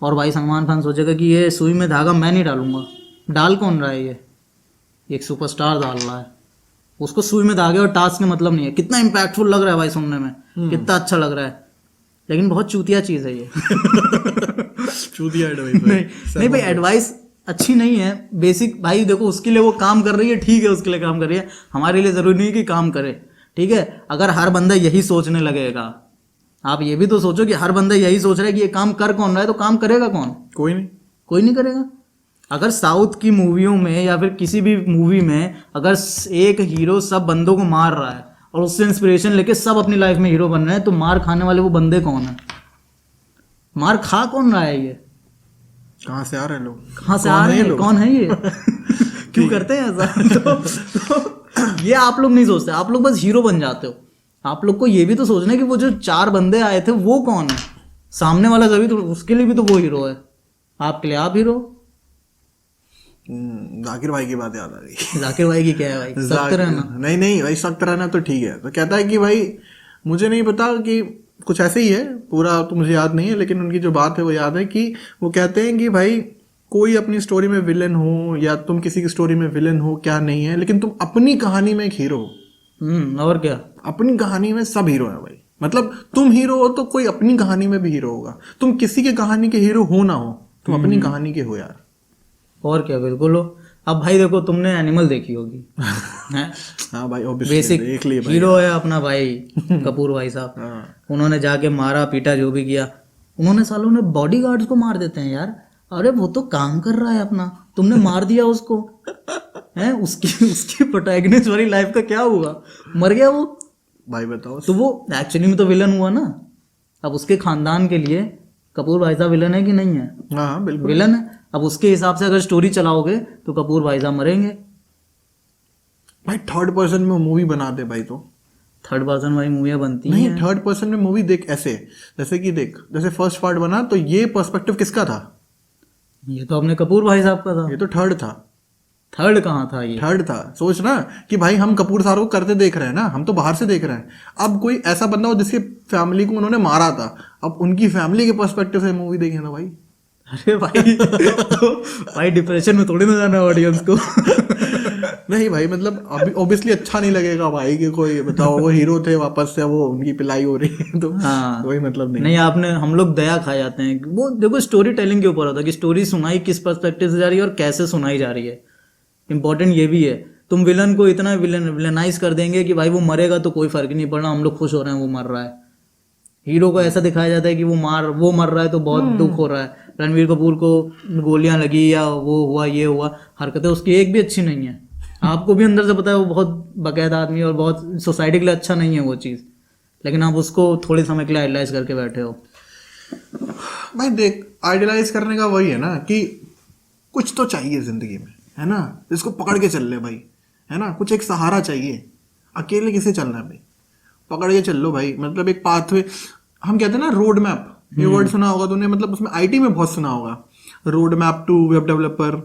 और भाई सलमान खान सोचेगा कि ये सुई में धागा मैं नहीं डालूंगा, डाल कौन रहा है ये? एक सुपरस्टार डाल रहा है, उसको सुई में धागे और टास्क का मतलब नहीं है। कितना इम्पैक्टफुल लग रहा है भाई सुनने में, कितना अच्छा लग रहा है, लेकिन बहुत चूतिया चीज है ये। चूतिया एडवाइस नहीं भाई, एडवाइस अच्छी नहीं है। बेसिक भाई देखो, उसके लिए वो काम कर रही है, ठीक है, उसके लिए काम कर रही है, हमारे लिए जरूरी नहीं है कि काम करे, ठीक है। अगर हर बंदा यही सोचने लगेगा, आप ये भी तो सोचो कि हर बंदा यही सोच रहा है कि ये काम कर कौन रहा है, तो काम करेगा कौन? कोई नहीं। कोई नहीं करेगा। अगर साउथ की मूवियों में या फिर किसी भी मूवी में अगर एक हीरो सब बंदों को मार रहा है और उससे इंस्पिरेशन लेके सब अपनी लाइफ में हीरो बन रहे हैं, तो मार खाने वाले वो बंदे कौन है? मार खा कौन रहा है ये? कहाँ से आ रहे हैं लोग? कहाँ से आ रहे हैं? कौन है ये? क्यों करते हैं ऐसा? तो ये आप लोग नहीं सोचते, आप लोग बस हीरो बन जाते हो। आप लोग को ये भी तो सोचना है कि वो जो 4 बंदे आए थे वो कौन है? सामने वाला जब भी तो उसके लिए भी तो वो हीरो है, आपके लिए आप हीरो। जाकिर भाई की बात याद आ गई। जाकिर भाई की क्या है भाई? सख्त रहना। नहीं नहीं भाई, सख्त रहना तो ठीक है। तो कहता है कि भाई मुझे नहीं पता कि कुछ ऐसे ही है, पूरा तो मुझे याद नहीं है, लेकिन उनकी जो बात है वो याद है कि वो कहते हैं कि भाई कोई अपनी स्टोरी में विलन हो या तुम किसी की स्टोरी में विलन हो क्या नहीं है, लेकिन तुम अपनी कहानी में एक हीरो हो। और क्या? अपनी कहानी में सब हीरो है भाई। मतलब तुम हीरो हो तो कोई अपनी कहानी में भी हीरो होगा। तुम किसी के कहानी के हीरो हो ना हो, तुम अपनी कहानी के हो यार। और क्या, बिल्कुल हो। अब भाई देखो, तुमने एनिमल देखी होगी हैं? हाँ भाई, बेसिक देख लिए भाई। हीरो है अपना भाई कपूर भाई साहब। हाँ। उन्होंने जाके मारा पीटा जो भी किया, उन्होंने सालों ने बॉडीगार्ड्स को मार देते हैं यार। अरे वो तो काम कर रहा है अपना, तुमने मार दिया उसको है। उसकी प्रोटैगनिस्ट वाली लाइफ का क्या हुआ? मर गया वो भाई बताओ। तो वो एक्चुअली में तो विलन हुआ ना। अब उसके खानदान के लिए कपूर भाई साहब विलन है कि नहीं है? हाँ बिल्कुल विलन है। अब उसके हिसाब से अगर स्टोरी चलाओगे तो कपूर भाई साहब मरेंगे। भाई थर्ड पर्सन में मूवी बना दे भाई, तो थर्ड पर्सन वाली मूवियाँ बनती नहीं, हैं। थर्ड पर्सन में मूवी देख ऐसे, जैसे कि देख, जैसे फर्स्ट पार्ट बना तो ये पर्सपेक्टिव किसका था? ये तो अपने कपूर भाई साहब का था। ये तो थर्ड था। थर्ड कहाँ था ये? थर्ड था। सोच ना कि भाई हम कपूर सारों को करते देख रहे हैं ना, हम तो बाहर से देख रहे हैं। अब कोई ऐसा बंदा हो जिसकी फैमिली को उन्होंने मारा था, अब उनकी फैमिली के पर्सपेक्टिव से मूवी देखे ना भाई। अरे भाई तो भाई डिप्रेशन में थोड़ी ना जाना ऑडियंस को। नहीं भाई, मतलब अभी ऑब्वियसली अच्छा नहीं लगेगा भाई कि कोई बताओ वो हीरो थे, वापस से वो उनकी पिलाई हो रही है, तो हाँ, कोई मतलब नहीं। नहीं आपने, हम लोग दया खा जाते हैं। वो देखो स्टोरी टेलिंग के ऊपर होता है कि स्टोरी सुनाई किस पर्सपेक्टिव से जा रही है और कैसे सुनाई जा रही है। इंपॉर्टेंट ये भी है। तुम विलन को इतना विलनाइज कर देंगे कि भाई वो मरेगा तो कोई फर्क नहीं पड़ना, हम लोग खुश हो रहे हैं वो मर रहा है। हीरो को ऐसा दिखाया जाता है कि वो मर रहा है तो बहुत दुख हो रहा है। रणवीर कपूर को गोलियां लगी या वो हुआ ये हुआ, हरकतें उसकी एक भी अच्छी नहीं है। आपको भी अंदर से पता है वो बहुत बाकायदा आदमी है और बहुत सोसाइटी के लिए अच्छा नहीं है वो चीज़, लेकिन आप उसको थोड़े समय के लिए आइडलाइज करके बैठे हो। भाई देख, आइडियलाइज करने का वही है ना कि कुछ तो चाहिए जिंदगी में, है ना, इसको पकड़ के चल ले भाई, है ना। कुछ एक सहारा चाहिए। अकेले किसे चलना है भाई? पकड़ के चल लो भाई। मतलब एक पाथवे, हम कहते हैं ना रोड मैप, ये वर्ड सुना होगा तूने, मतलब उसमें आईटी में बहुत सुना होगा। Road map to web developer,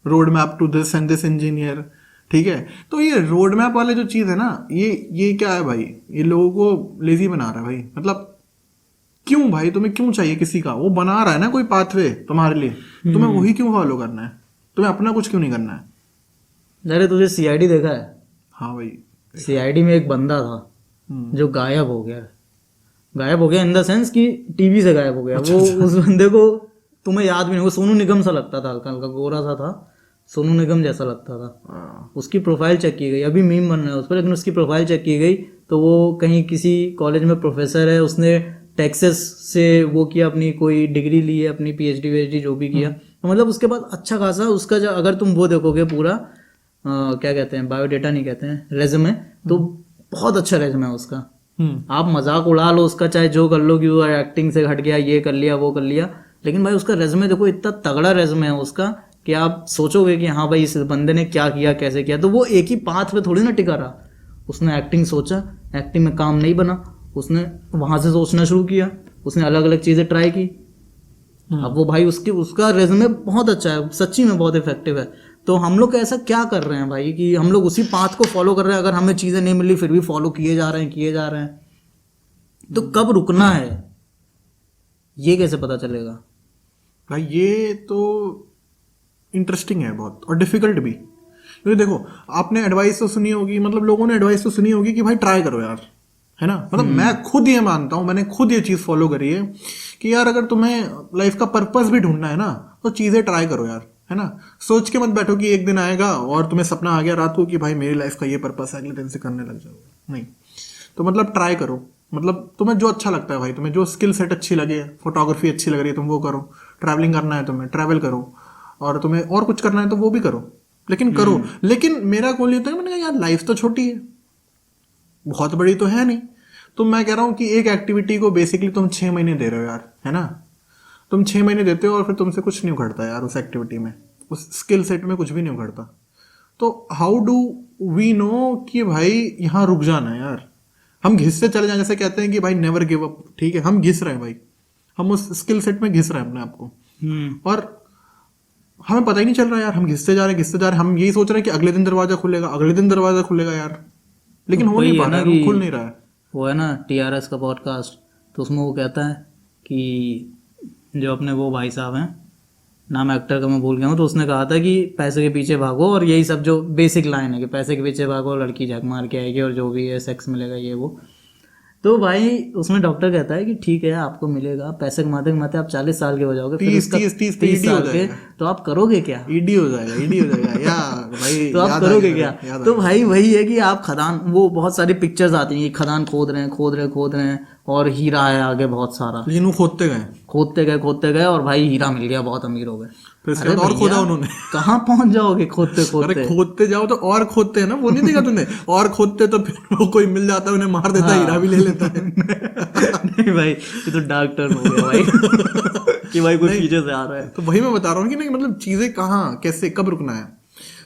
road map to this and this engineer, ठीक है। तो ये रोड मैप वाले जो चीज़ है ना, ये क्या है भाई? ये लोगों को लेजी बना रहा है भाई। मतलब क्यों भाई, तुम्हें क्यों चाहिए किसी का? वो बना रहा है ना कोई पाथवे तुम्हारे लिए, तुम्हें वही क्यों फॉलो करना है? तुम्हें अपना कुछ क्यों नहीं करना है? अरे तुझे सीआईडी देखा है? हाँ भाई। सीआईडी में एक बंदा था जो गायब हो गया इन द सेंस कि टीवी से गायब हो गया। वो उस बंदे को तुम्हें याद भी नहीं, वो सोनू निगम सा लगता था, हल्का हल्का गोरा सा था, सोनू निगम जैसा लगता था। उसकी प्रोफाइल चेक की गई, अभी मीम बन रहा है उस पर, लेकिन उसकी प्रोफाइल चेक की गई तो वो कहीं किसी कॉलेज में प्रोफेसर है, उसने टेक्सास से वो किया, अपनी कोई डिग्री ली है, अपनी पीएचडी वीएचडी जो भी किया। तो मतलब उसके बाद अच्छा खासा उसका जो, अगर तुम वो देखोगे पूरा क्या कहते हैं, बायोडेटा नहीं कहते हैं, रेज्यूमे, तो बहुत अच्छा रेज्यूमे है उसका। आप मजाक उड़ा लो उसका, चाहे जो कर लो कि वो एक्टिंग से हट गया, ये कर लिया वो कर लिया, लेकिन भाई उसका रेज्यूमे देखो, इतना तगड़ा रेज्यूमे है उसका कि आप सोचोगे कि हाँ भाई इस बंदे ने क्या किया कैसे किया। तो वो एक ही पाथ पे थोड़ी ना टिका रहा, उसने एक्टिंग सोचा, एक्टिंग में काम नहीं बना, उसने वहां से सोचना शुरू किया, उसने अलग अलग चीजें ट्राई की। अब वो भाई उसका रेज्यूमे बहुत अच्छा है, सच्ची में बहुत इफेक्टिव है। तो हम लोग ऐसा क्या कर रहे हैं भाई कि हम लोग उसी पाथ को फॉलो कर रहे हैं, अगर हमें चीजें नहीं मिली फिर भी फॉलो किए जा रहे हैं। तो कब रुकना है ये कैसे पता चलेगा भाई? ये तो इंटरेस्टिंग है बहुत, और डिफिकल्ट भी, क्योंकि देखो आपने एडवाइस तो सुनी होगी, मतलब लोगों ने एडवाइस तो सुनी होगी कि भाई ट्राई करो यार, है ना? मतलब मैं खुद ये मानता हूँ, मैंने खुद ये चीज़ फॉलो करी है कि यार अगर तुम्हें लाइफ का पर्पस भी ढूंढना है ना, तो चीज़ें ट्राई करो यार, है ना? सोच के मत बैठो कि एक दिन आएगा और तुम्हें सपना आ गया रात को कि भाई मेरी लाइफ का ये पर्पस है, अगले दिन से करने लग जाओगे। नहीं, तो मतलब ट्राई करो, मतलब तुम्हें जो अच्छा लगता है भाई, तुम्हें जो स्किल सेट अच्छी लगे, फोटोग्राफी अच्छी लग रही है तुम वो करो, ट्रैवलिंग करना है तुम्हें ट्रैवल करो, और तुम्हें और कुछ करना है तो वो भी करो, लेकिन करो। लेकिन मेरा गोल ये था कि मैंने कहा यार लाइफ तो छोटी है, बहुत बड़ी तो है नहीं, तो मैं कह रहा हूँ कि एक एक्टिविटी को बेसिकली तुम 6 महीने दे रहे हो यार, है ना? तुम 6 महीने देते हो और फिर तुमसे कुछ नहीं उखड़ता यार उस एक्टिविटी में, उस स्किल सेट में कुछ भी नहीं उखड़ता। तो हाउ डू वी नो कि भाई यहाँ रुक जाना है यार? हम घिसते चले जाए, जैसे कहते हैं कि भाई नेवर गिव अप, ठीक है, हम घिस रहे हैं भाई, हम उस स्किल सेट में घिस रहे हैं अपने आप को, और हमें पता ही नहीं चल रहा यार, हम घिसते जा रहे हैं, हम यही सोच रहे हैं कि अगले दिन दरवाजा खुलेगा, अगले दिन दरवाजा खुलेगा यार, लेकिन हो नहीं पा रहा है, वो खुल नहीं रहा है। वो है ना टीआरएस का पॉडकास्ट, तो उसमें वो कहता है कि जो अपने वो भाई साहब हैं, नाम एक्टर का मैं भूल गया हूँ, तो उसने कहा था कि पैसे के पीछे भागो, और यही सब जो बेसिक लाइन है कि पैसे के पीछे भागो, लड़की झक मार के आएगी और जो भी है सेक्स मिलेगा ये वो। तो भाई उसमें डॉक्टर कहता है कि ठीक है आपको मिलेगा, पैसे कमाते कमाते आप 40 साल के हो जाओगे, फिर उसका 30 साल के, तो आप करोगे क्या? ईडी हो जाएगा यार भाई, तो आप करोगे क्या? तो भाई वही है कि आप खदान, वो बहुत सारी पिक्चर्स आती हैं, खदान खोद रहे हैं और हीरा है आगे बहुत सारा, लेकिन वो खोदते गए और भाई हीरा मिल गया, बहुत अमीर हो गए। फिर इसके बाद और खोदा उन्होंने, कहाँ पहुंच जाओगे खोदते अरे खोदते जाओ तो और खोदते हैं ना, वो नहीं देखा तुमने? और खोदते तो फिर वो कोई मिल जाता है उन्हें मार देता है, हीरा भी ले लेता है। नहीं भाई ये तो डार्क टर्न हो गया भाई कि भाई कोई पीछे से आ रहा है। तो वही मैं बता रहा हूँ कि नहीं, मतलब चीजें कहाँ कैसे कब रुकना है।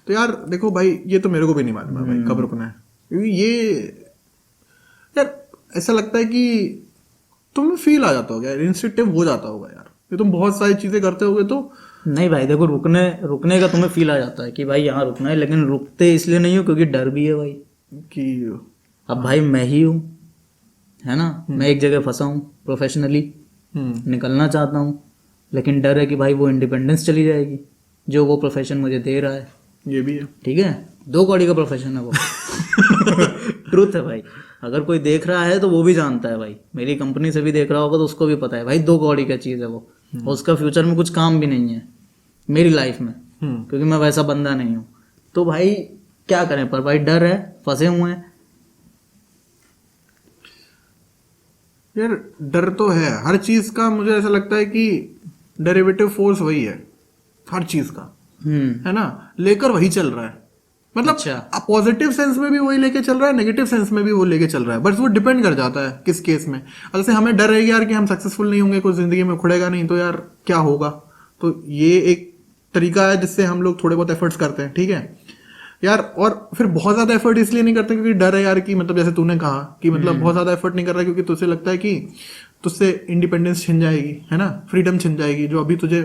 तो यार देखो भाई, ये तो मेरे को भी नहीं मालूम है भाई कब रुकना है, क्योंकि ये यार ऐसा लगता है कि तुम्हें फील आ जाता होगा, इंस्टिंक्टिव हो जाता होगा यार, ये तुम बहुत सारी चीजें करते होगे तो। नहीं भाई देखो, रुकने का तुम्हें फील आ जाता है कि भाई यहाँ रुकना है, लेकिन रुकते इसलिए नहीं हो क्योंकि डर भी है भाई कि अब भाई मैं ही हूँ, है ना, मैं एक जगह फंसा हूँ प्रोफेशनली, निकलना चाहता हूँ, लेकिन डर है कि भाई वो इंडिपेंडेंस चली जाएगी जो वो प्रोफेशन मुझे दे रहा है। ये भी है, ठीक है, 2 कौड़ी का प्रोफेशन है वो ट्रूथ है भाई, अगर कोई देख रहा है तो वो भी जानता है भाई, मेरी कंपनी से भी देख रहा होगा तो उसको भी पता है भाई 2 कौड़ी का चीज़ है वो, और उसका फ्यूचर में कुछ काम भी नहीं है मेरी लाइफ में, क्योंकि मैं वैसा बंदा नहीं हूँ। तो भाई क्या करें, पर भाई डर है, फंसे हुए हैं यार। डर तो है हर चीज का, मुझे ऐसा लगता है कि डेरिवेटिव फोर्स वही है हर चीज का, है ना, लेकर वही चल रहा है, मतलब पॉजिटिव सेंस में भी वही लेके चल रहा है, नेगेटिव सेंस में भी वो लेके चल रहा है, बस वो डिपेंड कर जाता है किस केस में। जैसे हमें डर है यार कि हम सक्सेसफुल नहीं होंगे, कुछ जिंदगी में उखड़ेगा नहीं, तो यार क्या होगा, तो ये एक तरीका है जिससे हम लोग थोड़े बहुत एफर्ट्स करते हैं, ठीक है यार। और फिर बहुत ज्यादा एफर्ट इसलिए नहीं करते क्योंकि डर है यार कि मतलब जैसे तूने कहा कि मतलब बहुत ज्यादा एफर्ट नहीं कर रहा क्योंकि तुझे लगता है कि तुझसे इंडिपेंडेंस छिन जाएगी, है ना, फ्रीडम छिन जाएगी, जो अभी तुझे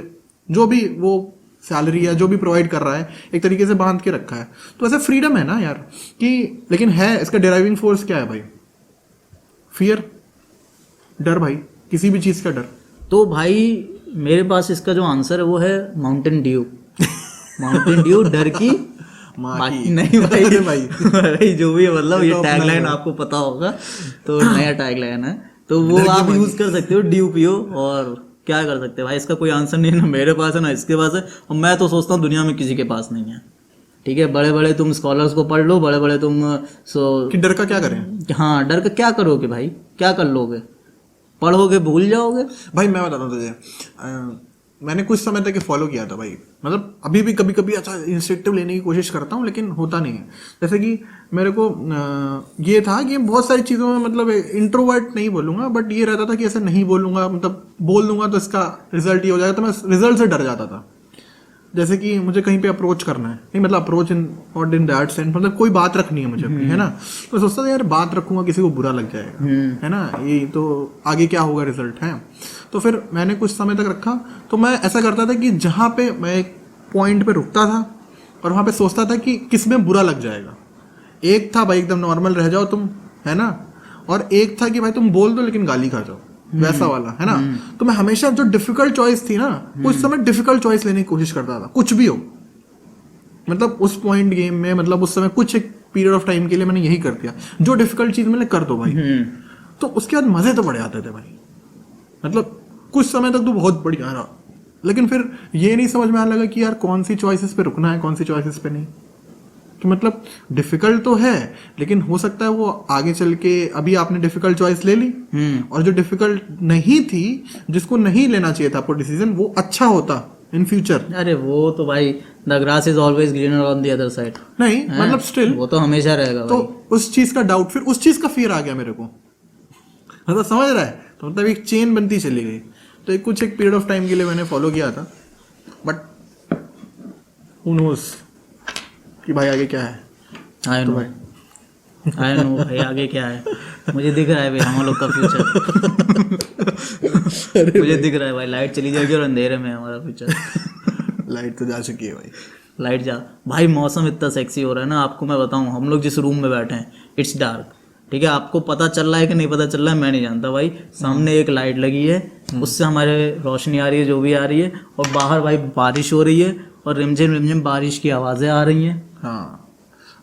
जो भी वो सैलरी या जो भी प्रोवाइड कर रहा है एक तरीके से बांध के रखा है। तो ऐसा फ्रीडम है ना यार कि, लेकिन है इसका डेराइविंग फोर्स क्या है भाई? फियर, डर भाई, किसी भी चीज का डर? तो भाई मेरे पास इसका जो आंसर है वो है माउंटेन ड्यू। माउंटेन ड्यू डर की माँ बाकी की। नहीं भाई। अरे भाई। भाई जो भी है मतलब ये ये तो अपना टैगलाइन है। आपको पता होगा, तो नया टैगलाइन है, तो वो डर की आप माँ यूज की। कर सकते हो, ड्यू पियो। और क्या कर सकते हैं भाई, इसका कोई आंसर नहीं है, ना मेरे पास है ना इसके पास है, और मैं तो सोचता हूँ दुनिया में किसी के पास नहीं है। ठीक है, बड़े बड़े तुम स्कॉलर्स को पढ़ लो, बड़े बड़े तुम कि डर का क्या करें? हाँ डर का क्या करोगे भाई, क्या कर लोगे, पढ़ोगे भूल जाओगे। भाई मैं बताता हूँ तुझे, मैंने कुछ समय तक फॉलो किया था भाई, मतलब अभी भी कभी कभी अच्छा इंस्ट्रक्टिव लेने की कोशिश करता हूँ लेकिन होता नहीं है। जैसे कि मेरे को ये था कि बहुत सारी चीज़ों में मतलब इंट्रोवर्ट नहीं बोलूँगा, बट ये रहता था कि ऐसे नहीं बोलूँगा, मतलब बोल दूंगा तो इसका रिजल्ट ये हो जाएगा, तो मैं रिजल्ट से डर जाता था। जैसे कि मुझे कहीं पे अप्रोच करना है, नहीं मतलब approach in not in that sense, मतलब कोई बात रखनी है मुझे अपनी, है ना, तो सोचता था यार बात रखूंगा किसी को बुरा लग जाएगा, है ना, ये तो आगे क्या होगा रिजल्ट है। तो फिर मैंने कुछ समय तक रखा, तो मैं ऐसा करता था कि जहाँ पे मैं एक पॉइंट पे रुकता था और वहाँ पे सोचता था कि किस में बुरा लग जाएगा। एक था भाई एकदम नॉर्मल रह जाओ तुम, है ना, और एक था कि भाई तुम बोल दो लेकिन गाली खा जाओ, वैसा वाला, है ना। तो मैं हमेशा जो डिफिकल्ट चॉइस थी ना, उस समय डिफिकल्ट चॉइस लेने की कोशिश करता था, कुछ भी हो, मतलब उस पॉइंट गेम में, मतलब उस समय कुछ एक पीरियड ऑफ टाइम के लिए मैंने यही कर दिया, जो डिफिकल्ट चीज मैंने कर दो भाई। तो उसके बाद मजे तो बड़े आते थे भाई, मतलब कुछ समय तक तो बहुत बढ़िया रहा, लेकिन फिर ये नहीं समझ में आने लगा कि यार कौन सी चॉइसेस पे रुकना है, कौन सी चॉइसेस पे नहीं। कि मतलब डिफिकल्ट तो है, लेकिन हो सकता है वो आगे चल के, अभी आपने डिफिकल्ट चॉइस ले ली और जो डिफिकल्ट नहीं थी, जिसको नहीं लेना चाहिए था आपको डिसीजन, वो अच्छा होता इन फ्यूचर। अरे वो तो भाई the grass is always greener on the other side, नहीं मतलब स्टिल वो तो हमेशा रहेगा तो भाई। उस चीज का डाउट, फिर उस चीज का फियर आ गया मेरे को, मतलब समझ रहा है, तो मतलब एक चेन बनती चली गई। तो एक कुछ एक पीरियड ऑफ टाइम के लिए मैंने फॉलो किया था, बट हू नोस कि भाई आगे क्या है। आई नो भाई आगे क्या है, मुझे दिख रहा है भाई हम लोग का फ्यूचर। मुझे दिख रहा है भाई, लाइट चली जाएगी और अंधेरे में है हमारा फ्यूचर। लाइट तो जा चुकी है भाई, लाइट जा भाई, मौसम इतना सेक्सी हो रहा है ना, आपको मैं बताऊं, हम लोग जिस रूम में बैठे हैं इट्स डार्क, ठीक है, आपको पता चल रहा है कि नहीं पता चल रहा है मैं नहीं जानता भाई, सामने एक लाइट लगी है, उससे हमारे रोशनी आ रही है जो भी आ रही है, और बाहर भाई बारिश हो रही है और रिमझिम रिमझिम बारिश की आवाजें आ रही हैं। हाँ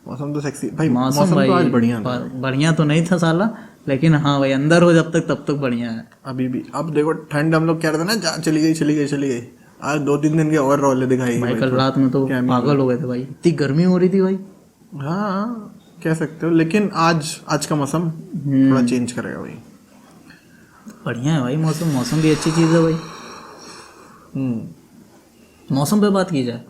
मौसम तो सेक्सी भाई, मौसम मौसम भाई तो आज बढ़िया था। बढ़िया तो नहीं था साला, लेकिन हाँ भाई अंदर हो जब तक तब तक बढ़िया है। अभी भी अब देखो ठंड, हम लोग कह रहे थे ना चली गई चली गई चली गई, आज 2-3 दिन के और रौले दिखाई भाई कल रात में तो पागल हो गए थे भाई, इतनी गर्मी हो रही थी भाई। हाँ कह सकते हो, लेकिन आज का मौसम थोड़ा चेंज करेगा भाई, बढ़िया है भाई मौसम, मौसम भी अच्छी चीज़ है भाई। मौसम पे बात की जाए।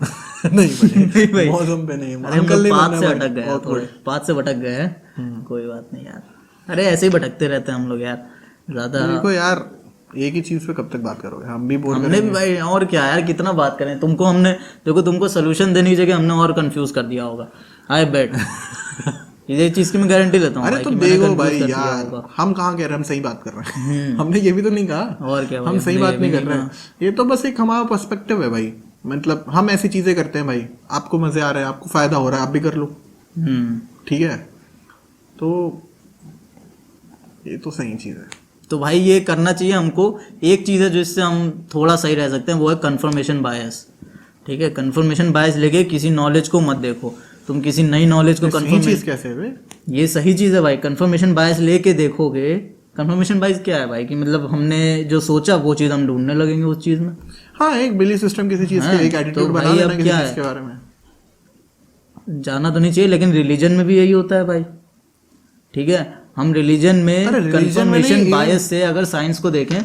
नहीं भाई मौसम पे नहीं, अरे हम अंकल लोग नहीं पाथ बनना से भाई, भटक गए हैं बहुत थोड़े, पाथ से भटक गए हैं, कोई बात नहीं यार, अरे ऐसे ही भटकते रहते हैं हम लोग यार, ज्यादा देखो यार एक ही चीज पे कब तक बात करोगे, हम भी बोर हमने भी भाई और क्या यार कितना बात करें, तुमको हमने देखो तुमको सोल्यूशन देने की जगह हमने और कंफ्यूज कर दिया होगा, आई बेट। ये चीज की मैं गारंटी लेता हूँ अरे भाई तो कि मैंने देखो confuse भाई कर दिया यार, होगा। हम कहाँ कह रहे हैं हम सही बात कर रहे हैं, हमने ये भी तो नहीं कहा, और क्या भाई, हम सही हमने बात ये नहीं भी कर रहे हैं, ये तो बस एक हमारा पर्सपेक्टिव है भाई, मतलब हम ऐसी चीजें करते हैं भाई, आपको मजे आ रहे हैं, आपको फायदा हो रहा है, आप भी कर लो, ठीक है, तो ये तो सही चीज है। तो भाई ये करना चाहिए हमको। एक चीज़ है जिससे हम थोड़ा सही रह सकते हैं, वो है कन्फर्मेशन बायस। ठीक है, कन्फर्मेशन बायस लेके किसी नॉलेज को मत देखो, तुम किसी नई नॉलेज को सही चीज कैसे है बे? ये सही चीज़ है भाई, कन्फर्मेशन बायस लेके देखोगे। कन्फर्मेशन बायस क्या है भाई, कि मतलब हमने जो सोचा वो चीज़ हम ढूंढने लगेंगे उस चीज़ में। हाँ एक बिलीफ सिस्टम किसी चीज हाँ, के, एक एटीट्यूड तो बना भाई लेना अब किसी क्या चीज है? के बारे में। जाना तो नहीं चाहिए, लेकिन रिलीजन में भी यही होता है भाई। ठीक है, हम रिलीजन में अरे religion में कन्फर्मेशन नहीं, बायस से अगर साइंस को देखें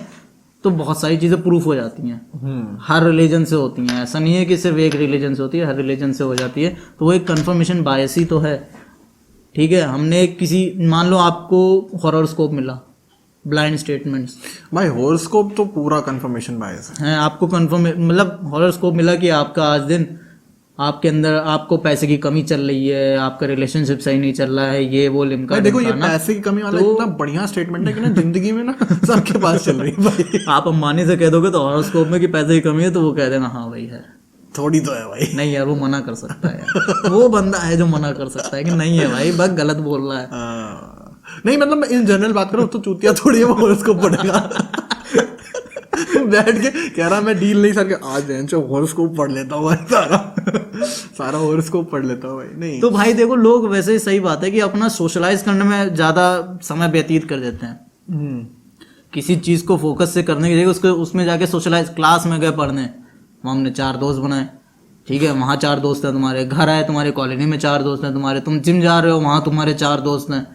तो बहुत सारी चीज़ें प्रूफ हो जाती हैं। हर रिलीजन से होती हैं, ऐसा नहीं है कि सिर्फ एक रिलीजन से होती है, हर रिलीजन से हो जाती है, तो वो एक कन्फर्मेशन बायस ही तो है। ठीक है, हमने किसी, मान लो आपको हॉरोस्कोप मिला, ब्लाइंड स्टेटमेंट्स भाई हॉरोस्कोप तो पूरा कंफर्मेशन बायस है। हैं, आपको कन्फर्म मतलब हॉरोस्कोप मिला कि आपका आज दिन, आपके अंदर आपको पैसे की कमी चल रही है, आपका रिलेशनशिप सही नहीं चल रहा है, ये वो लिमका भाई देखो ये ढिमकाना। पैसे की कमी वाला तो- इतना बढ़िया स्टेटमेंट है कि ना जिंदगी में ना सबके पास चल रही है भाई। आप अंबानी से कह दोगे तो हॉरोस्कोप में कि पैसे की कमी है, तो वो कह देगा हाँ भाई है। थोड़ी तो है भाई। नहीं यार वो मना कर सकता है यार, वो बंदा है जो मना कर सकता है कि नहीं है भाई, बस गलत बोल रहा है। नहीं मतलब मैं इन जनरल बात करूँ तो चूतिया थोड़ी है वो हॉरोस्कोप पढ़ेगा। बैठ के कह रहा मैं डील नहीं सर के आज हॉरोस्कोप पढ़ लेता हूँ भाई, सारा हॉरोस्कोप पढ़ लेता हूँ भाई। नहीं तो भाई देखो, लोग वैसे ही सही बात है कि अपना सोशलाइज करने में ज्यादा समय व्यतीत कर देते हैं। किसी चीज को फोकस से करने की जगह उसको उसमें जाके सोशलाइज, क्लास में गए पढ़ने, वहाँ हमने 4 दोस्त बनाए, ठीक है, वहाँ 4 दोस्त हैं तुम्हारे, घर आए तुम्हारे कॉलोनी में 4 दोस्त हैं तुम्हारे, तुम जिम जा रहे हो वहाँ तुम्हारे 4 दोस्त हैं,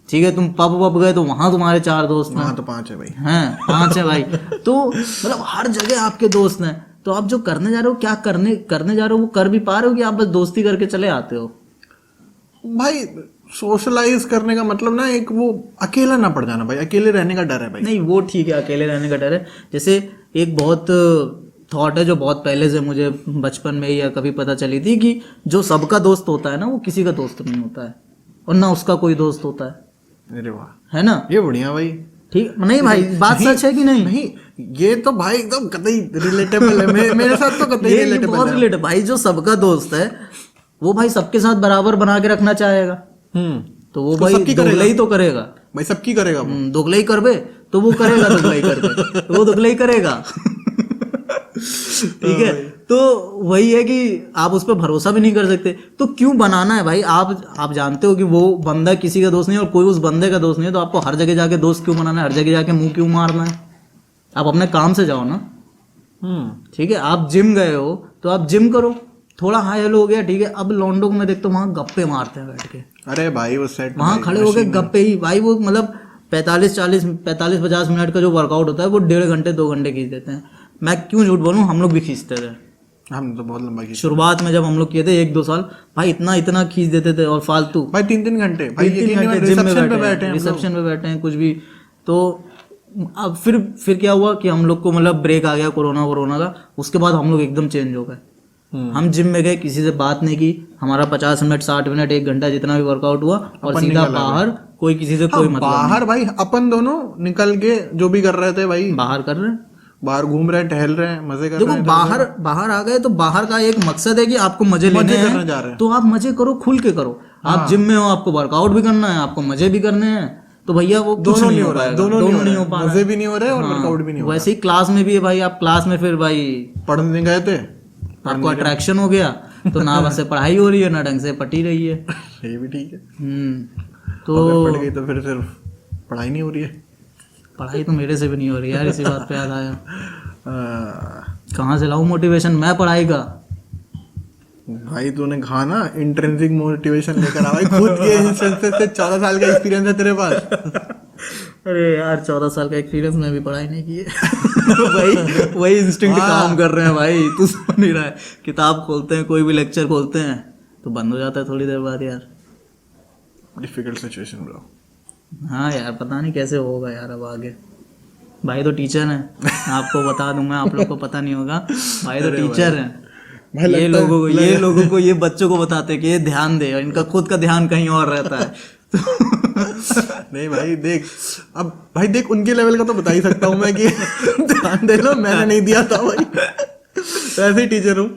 ठीक है, तुम पब वब गए तो वहाँ तुम्हारे 4 दोस्त हैं, वहाँ तो 5 है भाई, हैं 5 है भाई। तो मतलब हर जगह आपके दोस्त हैं, तो आप जो करने जा रहे हो, क्या करने जा रहे हो वो कर भी पा रहे हो कि आप बस दोस्ती करके चले आते हो? भाई सोशलाइज करने का मतलब ना एक वो अकेला ना पड़ जाना भाई, अकेले रहने का डर है भाई। नहीं वो ठीक है, अकेले रहने का डर है। जैसे एक बहुत थॉट है जो बहुत पहले से मुझे बचपन में या कभी पता चली थी कि जो सबका दोस्त होता है ना वो किसी का दोस्त नहीं होता है, और ना उसका कोई दोस्त होता है। अरे वाह, है ना, ये बढ़िया भाई। ठीक नहीं भाई, बात सच है कि नहीं? नहीं ये तो भाई एकदम कतई रिलेटेबल है, मेरे साथ तो कतई ये रिलेटेबल बहुत है रिलेटेबल भाई। जो सबका दोस्त है वो भाई सबके साथ बराबर बना के रखना चाहेगा, तो वो भाई दोगलाई तो करेगा भाई, सबकी करेगा वो। दोगलाई करबे तो वो करेगा दोगलाई करके, तो वो दोगलाई करेगा। ठीक है, तो वही है कि आप उस पर भरोसा भी नहीं कर सकते, तो क्यों बनाना है भाई? आप जानते हो कि वो बंदा किसी का दोस्त नहीं है और कोई उस बंदे का दोस्त नहीं है, तो आपको हर जगह जाके दोस्त क्यों बनाना है? हर जगह जाके मुंह क्यों मारना है? आप अपने काम से जाओ ना। ठीक है, आप जिम गए हो तो आप जिम करो, थोड़ा हाई हेलो हो गया, ठीक है। अब लॉन्डो को मैं देखता हूँ वहाँ गप्पे मारते हैं बैठ के, अरे भाई वो सेट वहाँ खड़े हो गए गप्पे ही भाई। वो मतलब 45-50 मिनट का जो वर्कआउट होता है वो 1.5 घंटे 2 घंटे खींच देते हैं। मैं क्यों झूठ बोलूं, हम लोग भी खींचते थे। हम तो बहुत लंबा खींच, शुरुआत में जब हम लोग किए थे 1-2 साल भाई, इतना खींच देते थे, और फालतू भाई 3-3 घंटे भाई, 3 घंटे जिम में बैठे हैं, रिसेप्शन पे बैठे हैं, कुछ भी। तो अब फिर क्या हुआ कि हम लोग को मतलब ब्रेक आ गया कोरोना का, उसके बाद हम लोग एकदम चेंज हो गए। हम जिम में गए, किसी से बात नहीं की, हमारा 50 मिनट 60 मिनट 1 घंटा जितना भी वर्कआउट हुआ, और सीधा बाहर, कोई किसी से कोई मतलब बाहर भाई अपन दोनों निकल के जो भी कर रहे थे भाई, बाहर कर रहे हैं, बाहर घूम रहे हैं, टहल रहे हैं, मजे कर रहे हैं। देखो बाहर आ गए तो बाहर का एक मकसद है कि आपको मजे लेने करने जा रहे हैं, हैं। तो आप मजे करो, खुल के करो। आप जिम में हो, आपको वर्कआउट भी करना है, आपको मजे भी करने हैं, तो भैया वो दोनों नहीं हो रहा है, दोनों नहीं हो पा मजे भी नहीं हो रहे और वर्कआउट भी नहीं हो वैसे ही क्लास में भी है भाई, आप क्लास में फिर भाई पढ़ने गए थे, आपको अट्रैक्शन हो गया, तो ना बस से पढ़ाई हो रही है ना ढंग से पटी रही है। ये भी ठीक है। तो पढ़ गई तो फिर सिर्फ पढ़ाई नहीं हो रही है। पढ़ाई तो मेरे से भी नहीं हो रही यार, इसी बात पे याद आया। कहाँ से लाऊं मोटिवेशन मैं पढ़ाई का? भाई तूने कहा ना इंट्रिंसिक मोटिवेशन लेकर आ भाई, खुद के इंस्टेंसेस से 14 साल का एक्सपीरियंस है तेरे पास। अरे यार 14 साल का एक्सपीरियंस में भी पढ़ाई नहीं की है। भाई वही इंस्टिंक्ट काम कर रहे हैं भाई, तू समझ नहीं रहा है। किताब खोलते हैं, कोई भी लेक्चर खोलते हैं तो बंद हो जाता है थोड़ी देर बाद यार। Difficult situation bro. हाँ यार, पता नहीं कैसे होगा यार अब आगे। भाई तो टीचर है, आपको बता दूं मैं, आप लोग को पता नहीं होगा, भाई तो टीचर है। ये लोगों को ये बच्चों को बताते कि ये ध्यान दे, और इनका खुद का ध्यान कहीं और रहता है। नहीं भाई देख, अब भाई देख उनके लेवल का तो बता ही सकता हूँ मैं कि ध्यान दे लो, मैंने नहीं दिया था भाई, तो ऐसे ही टीचर हूँ,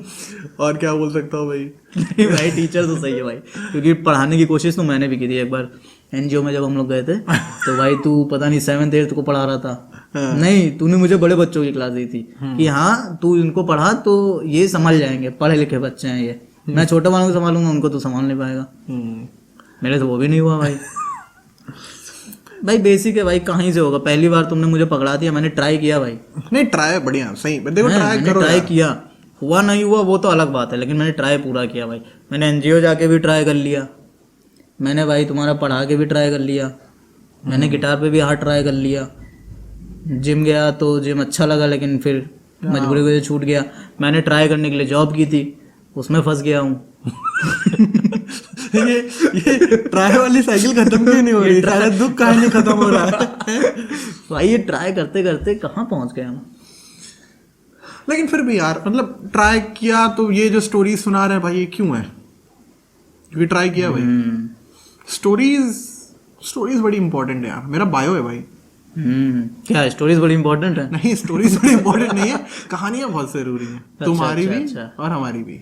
और क्या बोल सकता हूँ भाई। नहीं भाई टीचर तो सही है भाई, क्योंकि पढ़ाने की कोशिश तो मैंने भी की थी एक बार एनजीओ में, जब हम लोग गए थे। तो भाई तू पता नहीं 7th 8th को पढ़ा रहा था। नहीं, तूने मुझे बड़े बच्चों की क्लास दी थी कि हाँ तू इनको पढ़ा तो ये संभल जाएंगे, पढ़े लिखे बच्चे हैं ये, मैं छोटे वालों को संभालूंगा, उनको तो संभाल नहीं पाएगा। मेरे से वो भी नहीं हुआ भाई। भाई बेसिक है भाई, कहीं से होगा। पहली बार तुमने मुझे पकड़ा दिया, मैंने ट्राई किया भाई। नहीं ट्राई बढ़िया, सही देखो, ट्राई किया, हुआ नहीं हुआ वो तो अलग बात है, लेकिन मैंने ट्राई पूरा किया भाई। मैंने एनजीओ जाके भी ट्राई कर लिया, मैंने भाई तुम्हारा पढ़ा के भी ट्राई कर लिया, मैंने गिटार पे भी हाथ ट्राई कर लिया, जिम गया तो जिम अच्छा लगा, लेकिन फिर मजबूरी की वजह से छूट गया। मैंने ट्राई करने के लिए जॉब की थी, उसमें फंस गया हूँ। ये ट्राई वाली साइकिल खत्म क्यों नहीं हो रही? सारा दुख कहानी खत्म हो रहा है भाई। ये ट्राई करते करते कहाँ पहुँच गए हम। लेकिन फिर भी यार मतलब ट्राई किया तो ये जो स्टोरीज सुना रहे हैं भाई, ये क्यों है? क्योंकि ट्राई किया भाई। स्टोरीज बड़ी इंपॉर्टेंट है यार, मेरा बायो है भाई। क्या स्टोरीज बड़ी इंपॉर्टेंट है? नहीं, स्टोरीज बड़ी इंपॉर्टेंट नहीं है, कहानियां बहुत जरूरी हैं, तुम्हारी भी और हमारी भी,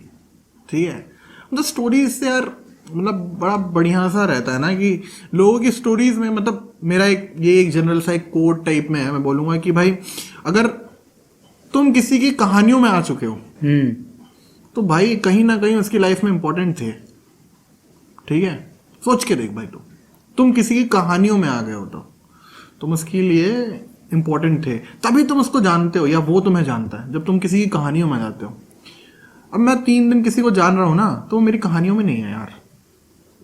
ठीक है। मतलब स्टोरीज से यार मतलब बड़ा बढ़िया सा रहता है ना कि लोगों की स्टोरीज में, मतलब मेरा एक जनरल सा एक कोड टाइप में है, मैं बोलूँगा कि भाई अगर तुम किसी की कहानियों में आ चुके हो, हम्म। तो भाई कहीं ना कहीं उसकी लाइफ में इंपॉर्टेंट थे। ठीक है, सोच के देख भाई, तुम किसी की कहानियों में आ गए हो, तो तुम उसके लिए इंपॉर्टेंट थे, तभी तुम उसको जानते हो या वो तुम्हें जानता है, जब तुम किसी की कहानियों में आ जाते हो। अब मैं 3 दिन किसी को जान रहा हूं ना, तो वो मेरी कहानियों में नहीं है यार।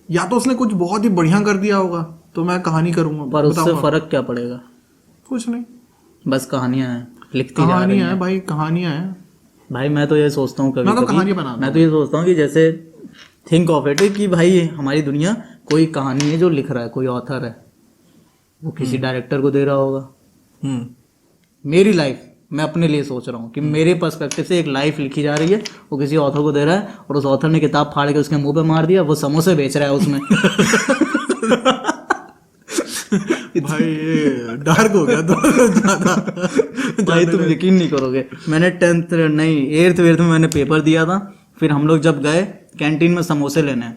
या तो उसने कुछ बहुत ही बढ़िया कर दिया होगा तो मैं कहानी करूंगा, पर उससे बताऊंगा। फर्क क्या पड़ेगा? कुछ नहीं, बस कहानियां हैं, लिखती जा रही कहानियां हैं। है भाई, कहानियां हैं। भाई मैं तो ये सोचता हूँ कभी मैं तो कभी, कहानी बनाता मैं तो ये सोचता हूँ कि जैसे थिंक ऑफ इट कि भाई हमारी दुनिया कोई कहानी है जो लिख रहा है, कोई ऑथर है, वो किसी डायरेक्टर को दे रहा होगा। मेरी लाइफ मैं अपने लिए सोच रहा हूँ कि मेरे पर्सपेक्टिव से एक लाइफ लिखी जा रही है, वो किसी ऑथर को दे रहा है, और उस ऑथर ने किताब फाड़ के उसके मुंह पे मार दिया, वो समोसे बेच रहा है उसमें। भाई ये डार्क हो गया तो ज्यादा। भाई तुम यकीन नहीं करोगे, मैंने 10th नहीं 8th 8th में मैंने पेपर दिया था। फिर हम लोग जब गए कैंटीन में समोसे लेने,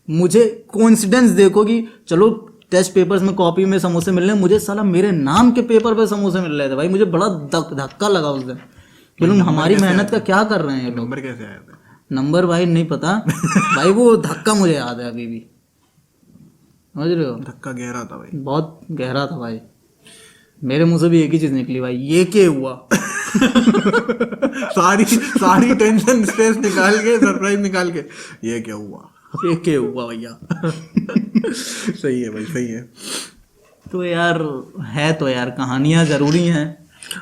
मुझे कोइंसिडेंस देखो कि चलो टेस्ट पेपर्स में कॉपी में समोसे मिल रहे हैं, मुझे साला मेरे नाम के पेपर पे समोसे मिल रहे थे। भाई मुझे बड़ा धक्का लगा उस दिन, फिर हमारी मेहनत का क्या कर रहे हैं ये लोग। नंबर कैसे आया था? नंबर भाई नहीं पता। भाई वो धक्का मुझे याद है अभी भी, समझ रहे हो? धक्का गहरा था भाई, बहुत गहरा था भाई। मेरे मुंह से भी एक ही चीज निकली, भाई ये क्या हुआ। सारी टेंशन स्ट्रेस निकाल के, सरप्राइज निकाल के, ये क्या हुआ, ये क्या हुआ भैया। सही है भाई, सही है। तो यार है, तो यार कहानियां जरूरी हैं।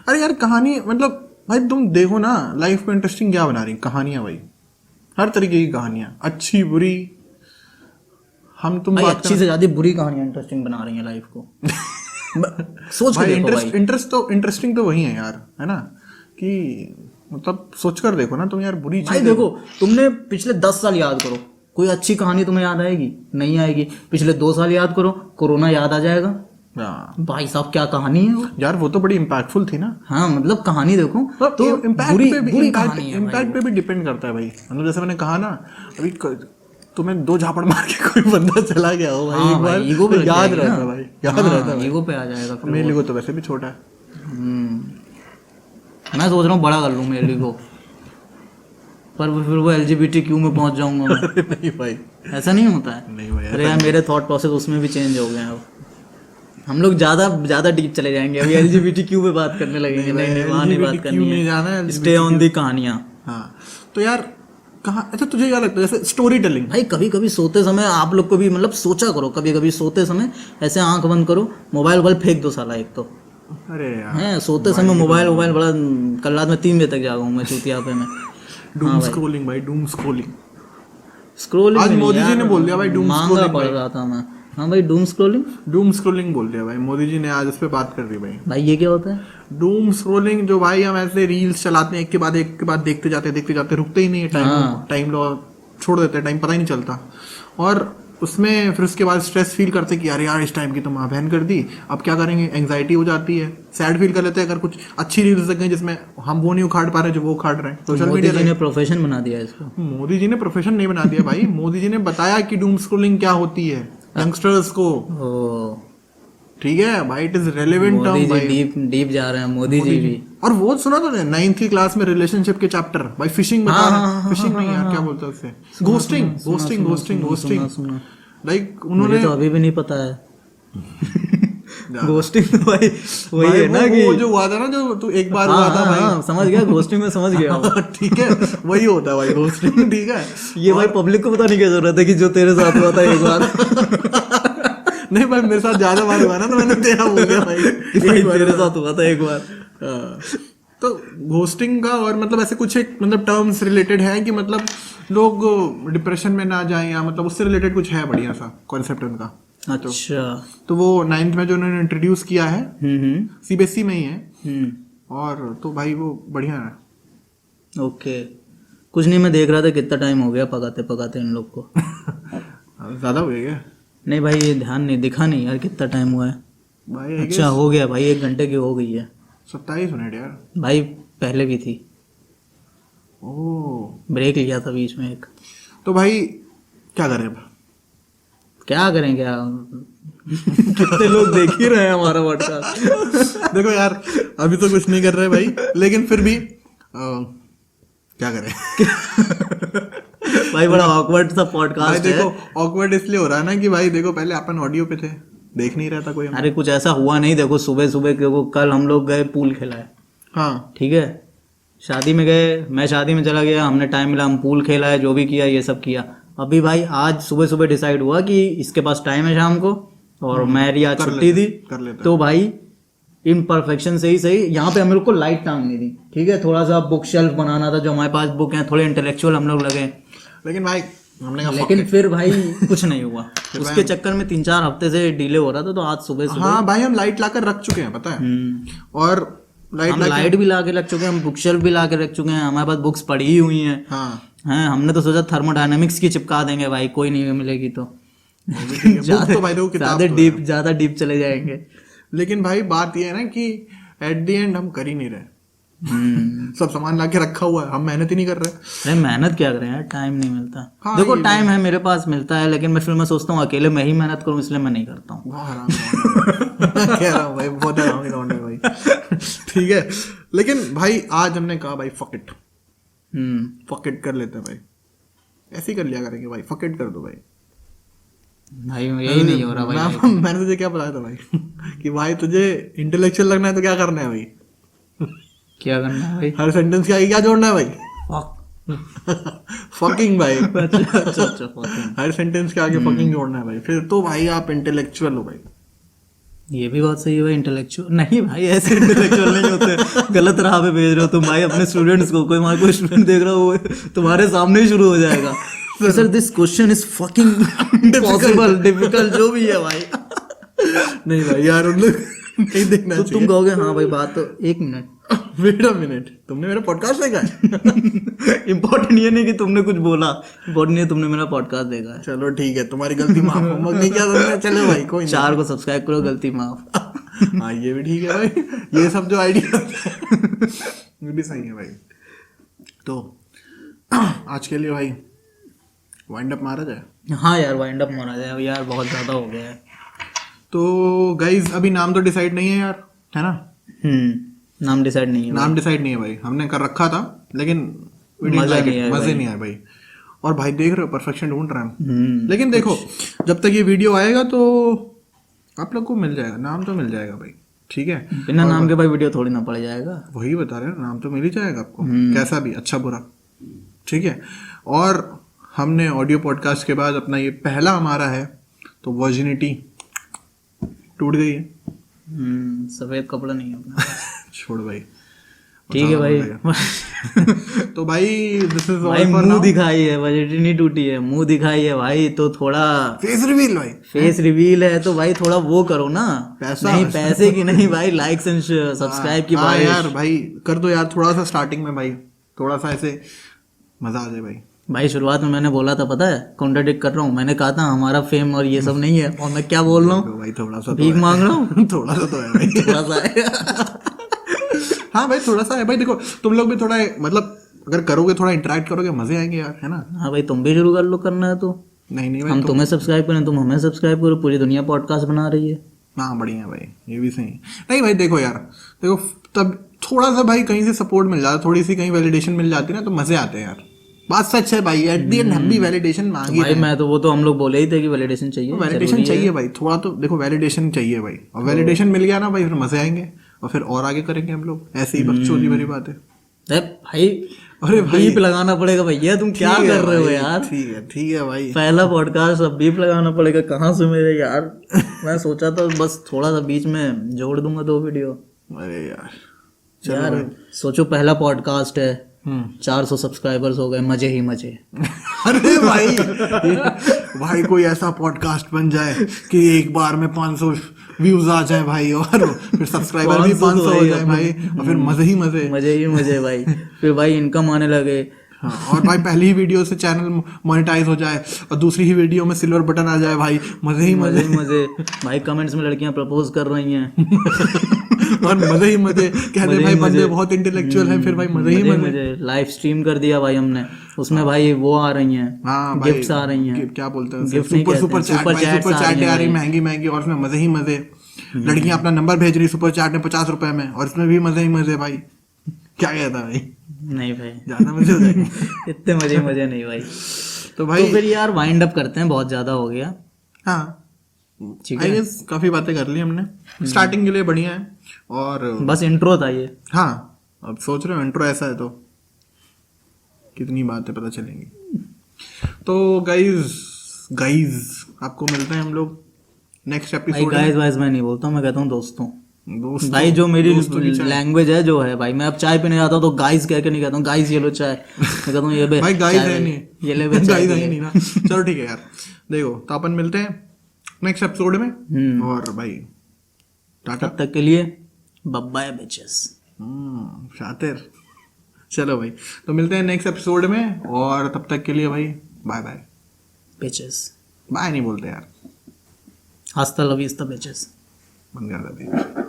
अरे यार कहानी मतलब भाई तुम देखो ना, लाइफ को इंटरेस्टिंग क्या बना रही कहानियां भाई, हर तरीके की कहानियां, अच्छी बुरी। हम तुम भाई बात अच्छी से ज्यादा बुरी कहानियां इंटरेस्टिंग बना रही हैं लाइफ को। सोच के भाई देखो भाई। इंटरेस्टिंग तो वही है यार, है ना, कि मतलब सोच कर देखो ना तुम यार, बुरी भाई चीज देखो, तुमने पिछले 10 साल याद करो, कोई अच्छी कहानी तुम्हें याद आएगी? नहीं आएगी। पिछले 2 साल याद करो, कोरोना याद आ जाएगा। भाई साहब क्या कहानी है वो। यार वो तो बड़ी इम्पैक्टफुल थी ना। हाँ मतलब कहानी देखो तो इम्पैक्ट पे भी डिपेंड करता है भाई। मतलब जैसे मैंने कहा ना अभी, तुम्हें 2 झापड़ मार के कोई बंदा चला गया हो भाई, एक बार ईगो पे याद रहता है भाई, याद रहता है। ईगो पे आ जाएगा फिर मेरे वो। लिए तो वैसे भी छोटा है। मैं सोच रहा हूँ बड़ा कर लूँ मेरे लिए को, पर फिर वो LGBTQ में पहुंच जाऊंगा मैं। नहीं भाई, ऐसा नहीं होता है। नहीं भाई, अरे यार मेरे थॉट प्रोसेस उसमें भी चेंज हो गए हैं अब। हम लोग ज्यादा डीप चले जाएंगे, अभी LGBTQ पे बात करने लगेंगे। नहीं वहाँ नहीं बात करनी नहीं जाना है, है, स्टे ऑन दी कहानियाँ। हाँ तो यार कहाँ, अच्छा तुझे क्या लगता है जैसे स्टोरी टेलिंग? भाई कभी कभी सोते समय आप लोग को भी मतलब सोचा करो, कभी कभी सोते समय ऐसे आंख बंद करो, मोबाइल फेंक दो साला एक तो। अरे यार है सोते समय मोबाइल बड़ा, कल रात में 3 बजे तक जागा हूँ मैं चूतिया पे मैं। डूम स्क्रोलिंग भाई, डूम स्क्रोलिंग। स्क्रोलिंग आज मोदी जी ने बोल दिया भाई डूम मांगा स्क्रोलिंग पड़ भाई। रहा था मैं। हाँ भाई डूम स्क्रोलिंग, डूम स्क्रोलिंग बोल दिया भाई, मोदी जी ने आज उस पर बात कर दी भाई। भाई ये क्या होता है? डूम स्क्रोलिंग, जो भाई हम ऐसे रील्स चलाते हैं, एक के बाद देखते जाते रुकते ही नहीं है, टाइम लो छोड़ देते हैं, टाइम पता ही नहीं चलता। और उसमें फिर उसके बाद स्ट्रेस फील करते कि यार इस टाइम की तो माँ बहन कर दी, अब क्या करेंगे, एंग्जाइटी हो जाती है, सैड फील कर लेते हैं अगर कुछ अच्छी रील्स देख गए जिसमें हम वो नहीं उखाड़ पा रहे जो वो उखाड़ रहे हैं। सोशल मोदी मीडिया जी ने प्रोफेशन बना दिया इसको। मोदी जी ने प्रोफेशन नहीं बना दिया भाई, मोदी जी ने बताया कि डूम स्क्रोलिंग क्या होती है यंगस्टर्स को। ओ ठीक है भाई, it is relevant term Modi भाई। जी डीप जा रहे हैं मोदी जी भी। और वो सुना तो 9th की क्लास में रिलेशनशिप के चैप्टर भाई, फिशिंग बता रहे हैं, फिशिंग नहीं यार क्या बोलते हैं उससे, घोस्टिंग लाइक उन्होंने मुझे तो अभी भी नहीं पता है। घोस्टिंग तो भाई वही है ना कि वो जो हुआ था ना, जो तू एक बार हुआ था भाई, समझ गया, घोस्टिंग में समझ गया। ठीक है वही होता है भाई घोस्टिंग। ठीक है, ये भाई पब्लिक को बताने की जरूरत है कि जो तेरे साथ हुआ था एक बार। नहीं भाई मेरे साथ ज्यादा बार हुआ ना, तो मैंने तेरा बोल दिया भाई, तेरे साथ हुआ था एक बार। तो घोस्टिंग का और मतलब ऐसे कुछ एक मतलब टर्म्स रिलेटेड है कि मतलब लोग डिप्रेशन में ना जाएं, या मतलब उससे रिलेटेड कुछ है बढ़िया सा कॉन्सेप्ट उनका। अच्छा तो वो 9th में जो उन्होंने इंट्रोड्यूस किया है, CBSE में ही है, और तो भाई वो बढ़िया है। ओके कुछ नहीं, मैं देख रहा था कितना टाइम हो गया पकाते पकाते इन लोग को। ज्यादा हो गया नहीं भाई ये ध्यान नहीं दिखा नहीं यार कितना टाइम हुआ है भाई? अच्छा हो गया भाई, 1 घंटे की हो गई है। 27 मिनट यार भाई पहले भी थी, ओह ब्रेक लिया था बीच में एक। तो भाई क्या करें अब? क्या करें क्या, कितने लोग देख ही रहे हैं हमारा पॉडकास्ट। देखो यार अभी तो कुछ नहीं कर रहे भाई, लेकिन फिर भी क्या करें। भाई बड़ा ऑकवर्ड सा भाई पॉडकास्ट देखो है। ऑकवर्ड इसलिए हो रहा है ना कि भाई देखो पहले अपन ऑडियो पे थे, देख नहीं रहा था कोई हमें। अरे कुछ ऐसा हुआ नहीं, देखो सुबह सुबह देखो कल हम लोग गए पूल खेला है, हाँ ठीक है, शादी में गए, मैं शादी में चला गया, हमने टाइम मिला, हम पूल खेला है, जो भी किया ये सब किया। अभी भाई आज सुबह सुबह डिसाइड हुआ कि इसके पास टाइम है शाम को, और मेरी आज कर छुट्टी थी, कर लेते तो भाई इम्परफेक्शन से ही सही यहाँ पे हम लोग को लाइट टांगनी थी, ठीक है, थोड़ा सा बुक शेल्फ बनाना था, जो हमारे पास बुक हैं, थोड़े इंटेलेक्चुअल हम लोग लगे, लेकिन भाई हमने कहा लेकिन फिर भाई कुछ नहीं हुआ। उसके चक्कर में 3-4 हफ्ते से डिले हो रहा था, तो आज सुबह सुबह हाँ भाई हम लाइट लाकर रख चुके हैं पता है, और हम लाइट भी ला के रख चुके हैं, हम बुक शेल्फ भी ला के रख चुके हैं, हमारे पास बुक्स पड़ी ही हुई हैं। हाँ हैं, हमने तो सोचा थर्मोडायनेमिक्स की चिपका देंगे भाई, कोई नहीं मिलेगी तो बुक तो भाई देखो किताब तो है। ज्यादा डीप चले जाएंगे। लेकिन भाई बात ये है ना कि एट द एंड हम कर ही नहीं रहे, सब सामान ला के रखा हुआ है, हम मेहनत ही नहीं कर रहे। अरे मेहनत क्या करें यार, टाइम नहीं मिलता। हाँ, देखो टाइम है मेरे पास, मिलता है, लेकिन मैं सोचता हूँ अकेले मैं ही मेहनत करूँ, इसलिए मैं नहीं करता हूँ। बहुत आराम से कह रहा हूँ भाई, बहुत आराम से लौंडे भाई। ठीक है, लेकिन भाई आज हमने कहा भाई फक इट कर लेते हैं भाई, ऐसे ही कर लिया करेंगे भाई, फक इट कर दो भाई। भाई यही नहीं हो रहा भाई। मैंने तुझे क्या बताया था भाई कि भाई तुझे इंटेलेक्चुअल लगना है तो क्या करना है भाई, क्या करना है भाई, हर सेंटेंस के आगे क्या जोड़ना है भाई, फकिंग भाई। अच्छा हर सेंटेंस के आगे फकिंग जोड़ना है भाई, फिर तो भाई आप इंटेलेक्चुअल हो भाई। ये भी बात सही है भाई, इंटेलेक्चुअल नहीं भाई, ऐसे इंटेलेक्चुअल नहीं होते, गलत राह पे भेज रहे हो तुम भाई अपने स्टूडेंट्स को। कोई हमारा कोई स्टूडेंट देख रहा हो तुम्हारे सामने ही शुरू हो जाएगा, sir this question is fucking impossible, difficult, जो भी है भाई। नहीं भाई यार उन लोग नहीं देखना तो चाहिए। तुम कहोगे हाँ भाई बात तो, एक मिनट वेट अ मिनट, तुमने मेरा पॉडकास्ट देखा है? इम्पोर्टेंट ये नहीं कि तुमने कुछ बोला, इम्पोर्टेंट ये तुमने मेरा पॉडकास्ट देखा है। चलो ठीक है, तुम्हारी गलती माफ, होमवर्क नहीं किया तुमने, चलो भाई कोई नहीं। 4 को सब्सक्राइब करो, गलती माफ। हाँ ये भी ठीक है भाई, ये सब जो आइडिया ये भी सही है भाई। तो आज के लिए भाई वाइंड अप मारा जाए। हाँ यार वाइंड अप मारा जाए यार, बहुत ज्यादा हो गया है। तो गाइज अभी नाम तो डिसाइड नहीं है यार, है ना? नाम डिसाइड नहीं है, नाम डिसाइड नहीं है भाई, हमने कर रखा था लेकिन मजा नहीं आया मजे नहीं आए भाई। और भाई देख रहे हो परफेक्शन ढूंढ रहे हैं, लेकिन देखो जब तक ये वीडियो आएगा तो आप लोग को मिल जाएगा, नाम तो मिल जाएगा भाई, ठीक है? बिना नाम के भाई वीडियो थोड़ी ना पड़ जाएगा। वही बता रहे हैं, नाम तो मिल ही जाएगा आपको, कैसा भी, अच्छा बुरा, ठीक है? और हमने ऑडियो पॉडकास्ट के बाद अपना ये पहला हमारा है, तो वर्जिनिटी टूट गई है। सफेद कपड़ा नहीं है अपना। छोड़ भाई, ठीक है भाई। तो भाई दिस इज भाई मुंह दिखाई है, वर्जिनिटी नहीं टूटी है, मुंह दिखाई है भाई, तो थोड़ा फेस रिवील भाई, फेस रिवील है तो भाई थोड़ा वो करो ना, पैसा नहीं पैसे की नहीं भाई, लाइक्स एंड सब्सक्राइब की बात यार भाई कर दो यार, थोड़ा सा स्टार्टिंग में भाई थोड़ा सा ऐसे मजा आ जाए भाई। भाई शुरुआत में मैंने बोला था, पता है कॉन्ट्राडिक्ट कर रहा हूँ, मैंने कहा था हमारा फेम और ये सब नहीं है, और मैं क्या बोल रहा हूँ भाई थोड़ा सा भीख मांग रहा हूँ। थोड़ा सा तो है भाई, थोड़ा सा है। हाँ भाई थोड़ा सा है भाई। देखो तुम लोग भी थोड़ा मतलब अगर करोगे, थोड़ा इंटरेक्ट करोगे, मजे आएंगे यार, है ना? हाँ भाई तुम भी शुरू कर लो करना है तो। नहीं भाई हम तुम्हें सब्सक्राइब करें, तुम हमें सब्सक्राइब करो, पूरी दुनिया पॉडकास्ट बना रही है। हाँ बढ़िया भाई, ये भी सही है। नहीं भाई देखो यार, देखो तब थोड़ा सा भाई कहीं से सपोर्ट मिल जाता, थोड़ी सी कहीं वैलिडेशन मिल जाती ना, तो मजे आते हैं यार। बात सच है भाई, एट दी एंड हम भी वैलिडेशन मांगी भाई मैं तो वो तो हम लोग बोले ही थे कि वैलिडेशन चाहिए, वैलिडेशन चाहिए भाई, थोड़ा तो देखो वैलिडेशन चाहिए भाई, और वैलिडेशन मिल गया ना भाई, फिर मजे आएंगे और फिर और आगे करेंगे हम लोग, ऐसे ही बकचोदी भरी बात है। भाई अरे भाई बीप लगाना पड़ेगा भैया, तुम क्या कर रहे हो यार? ठीक है भाई, पहला पॉडकास्ट, अब बीप लगाना पड़ेगा कहाँ से मेरे यार? मैं सोचा था बस थोड़ा सा बीच में जोड़ दूंगा 2 वीडियो। अरे यार यार सोचो पहला पॉडकास्ट है, 400 सब्सक्राइबर्स हो गए, मजे ही मजे। अरे भाई कोई ऐसा पॉडकास्ट बन जाए कि एक बार में 500 व्यूज आ जाए भाई, और फिर सब्सक्राइबर भी 500 हो जाए भाई, और फिर मजे ही मजे भाई। फिर भाई इनकम आने लगे। हाँ, और भाई पहली ही वीडियो से चैनल मोनेटाइज हो जाए और दूसरी ही वीडियो में सिल्वर बटन आ जाए भाई, मजे ही मजे। भाई कमेंट्स में लड़कियां प्रपोज कर रही हैं। और मजे ही मजे, कहते भाई बंदे बहुत इंटेलेक्चुअल हैं, फिर भाई मजे ही मजे। लाइव स्ट्रीम कर दिया भाई हमने, उसमें भाई वो आ रही हैं, हाँ भाई, गिफ्ट्स आ रही हैं, क्या बोलते हैं, गिफ्ट नहीं सुपर कहते सुपर हैं, चैट, सुपर भाई चैट्स सुपर आ चैट रही आ रही हैं महंगी महंगी, और उसमें मजे ही मजे। लड़कियां अपना नंबर भेज रही सुपर चैट में 50 रुपए में, और इसमें भी मजे ही मजे भाई। क्या कहता है भाई, नहीं भाई ज्यादा मजे हो जाएंगे। इतने मजे नहीं भाई। तो भाई तो फिर यार वाइंड अप करते हैं, बहुत ज्यादा हो गया। हाँ ठीक आई है, गेस काफी बातें कर ली हमने, स्टार्टिंग के लिए बढ़िया है। और बस इंट्रो था ये। हाँ, अब सोच रहे हो इंट्रो ऐसा है तो कितनी बातें पता चलेंगी। तो गाइज आपको मिलते हैं हम लोग नेक्स्ट भाई एपिसोड। गाइस वाइस मैं नहीं बोलता हूँ, मैं कहता हूँ दोस्तों। दोस्तों, भाई जो मेरी दोस्तों की चाय। लैंग्वेज है जो है भाई, मैं अब चाय पीने जाता हूँ तो गाइस कह के नहीं कहता हूँ गाइस ये लो चाय, मैं कहता हूँ ये बे भाई गाइस चाय है भाई, नहीं, ये ले बे चाय गाइस पी है ले। नहीं ना। चलो ठीक है यार, देखो तो अपन मिलते हैं नेक्स्ट एपिसोड में। और भाई टाटा, तब तक के लिए बाय बिचेस। शातिर। चलो भाई, तो मिलते हैं नेक्स्ट एपिसोड में, और तब तक के लिए भाई बाय बाय। बिचेस, बाय नहीं बोलते यार, हस्ता ला विस्ता बिचेस। बंद कर दे भाई।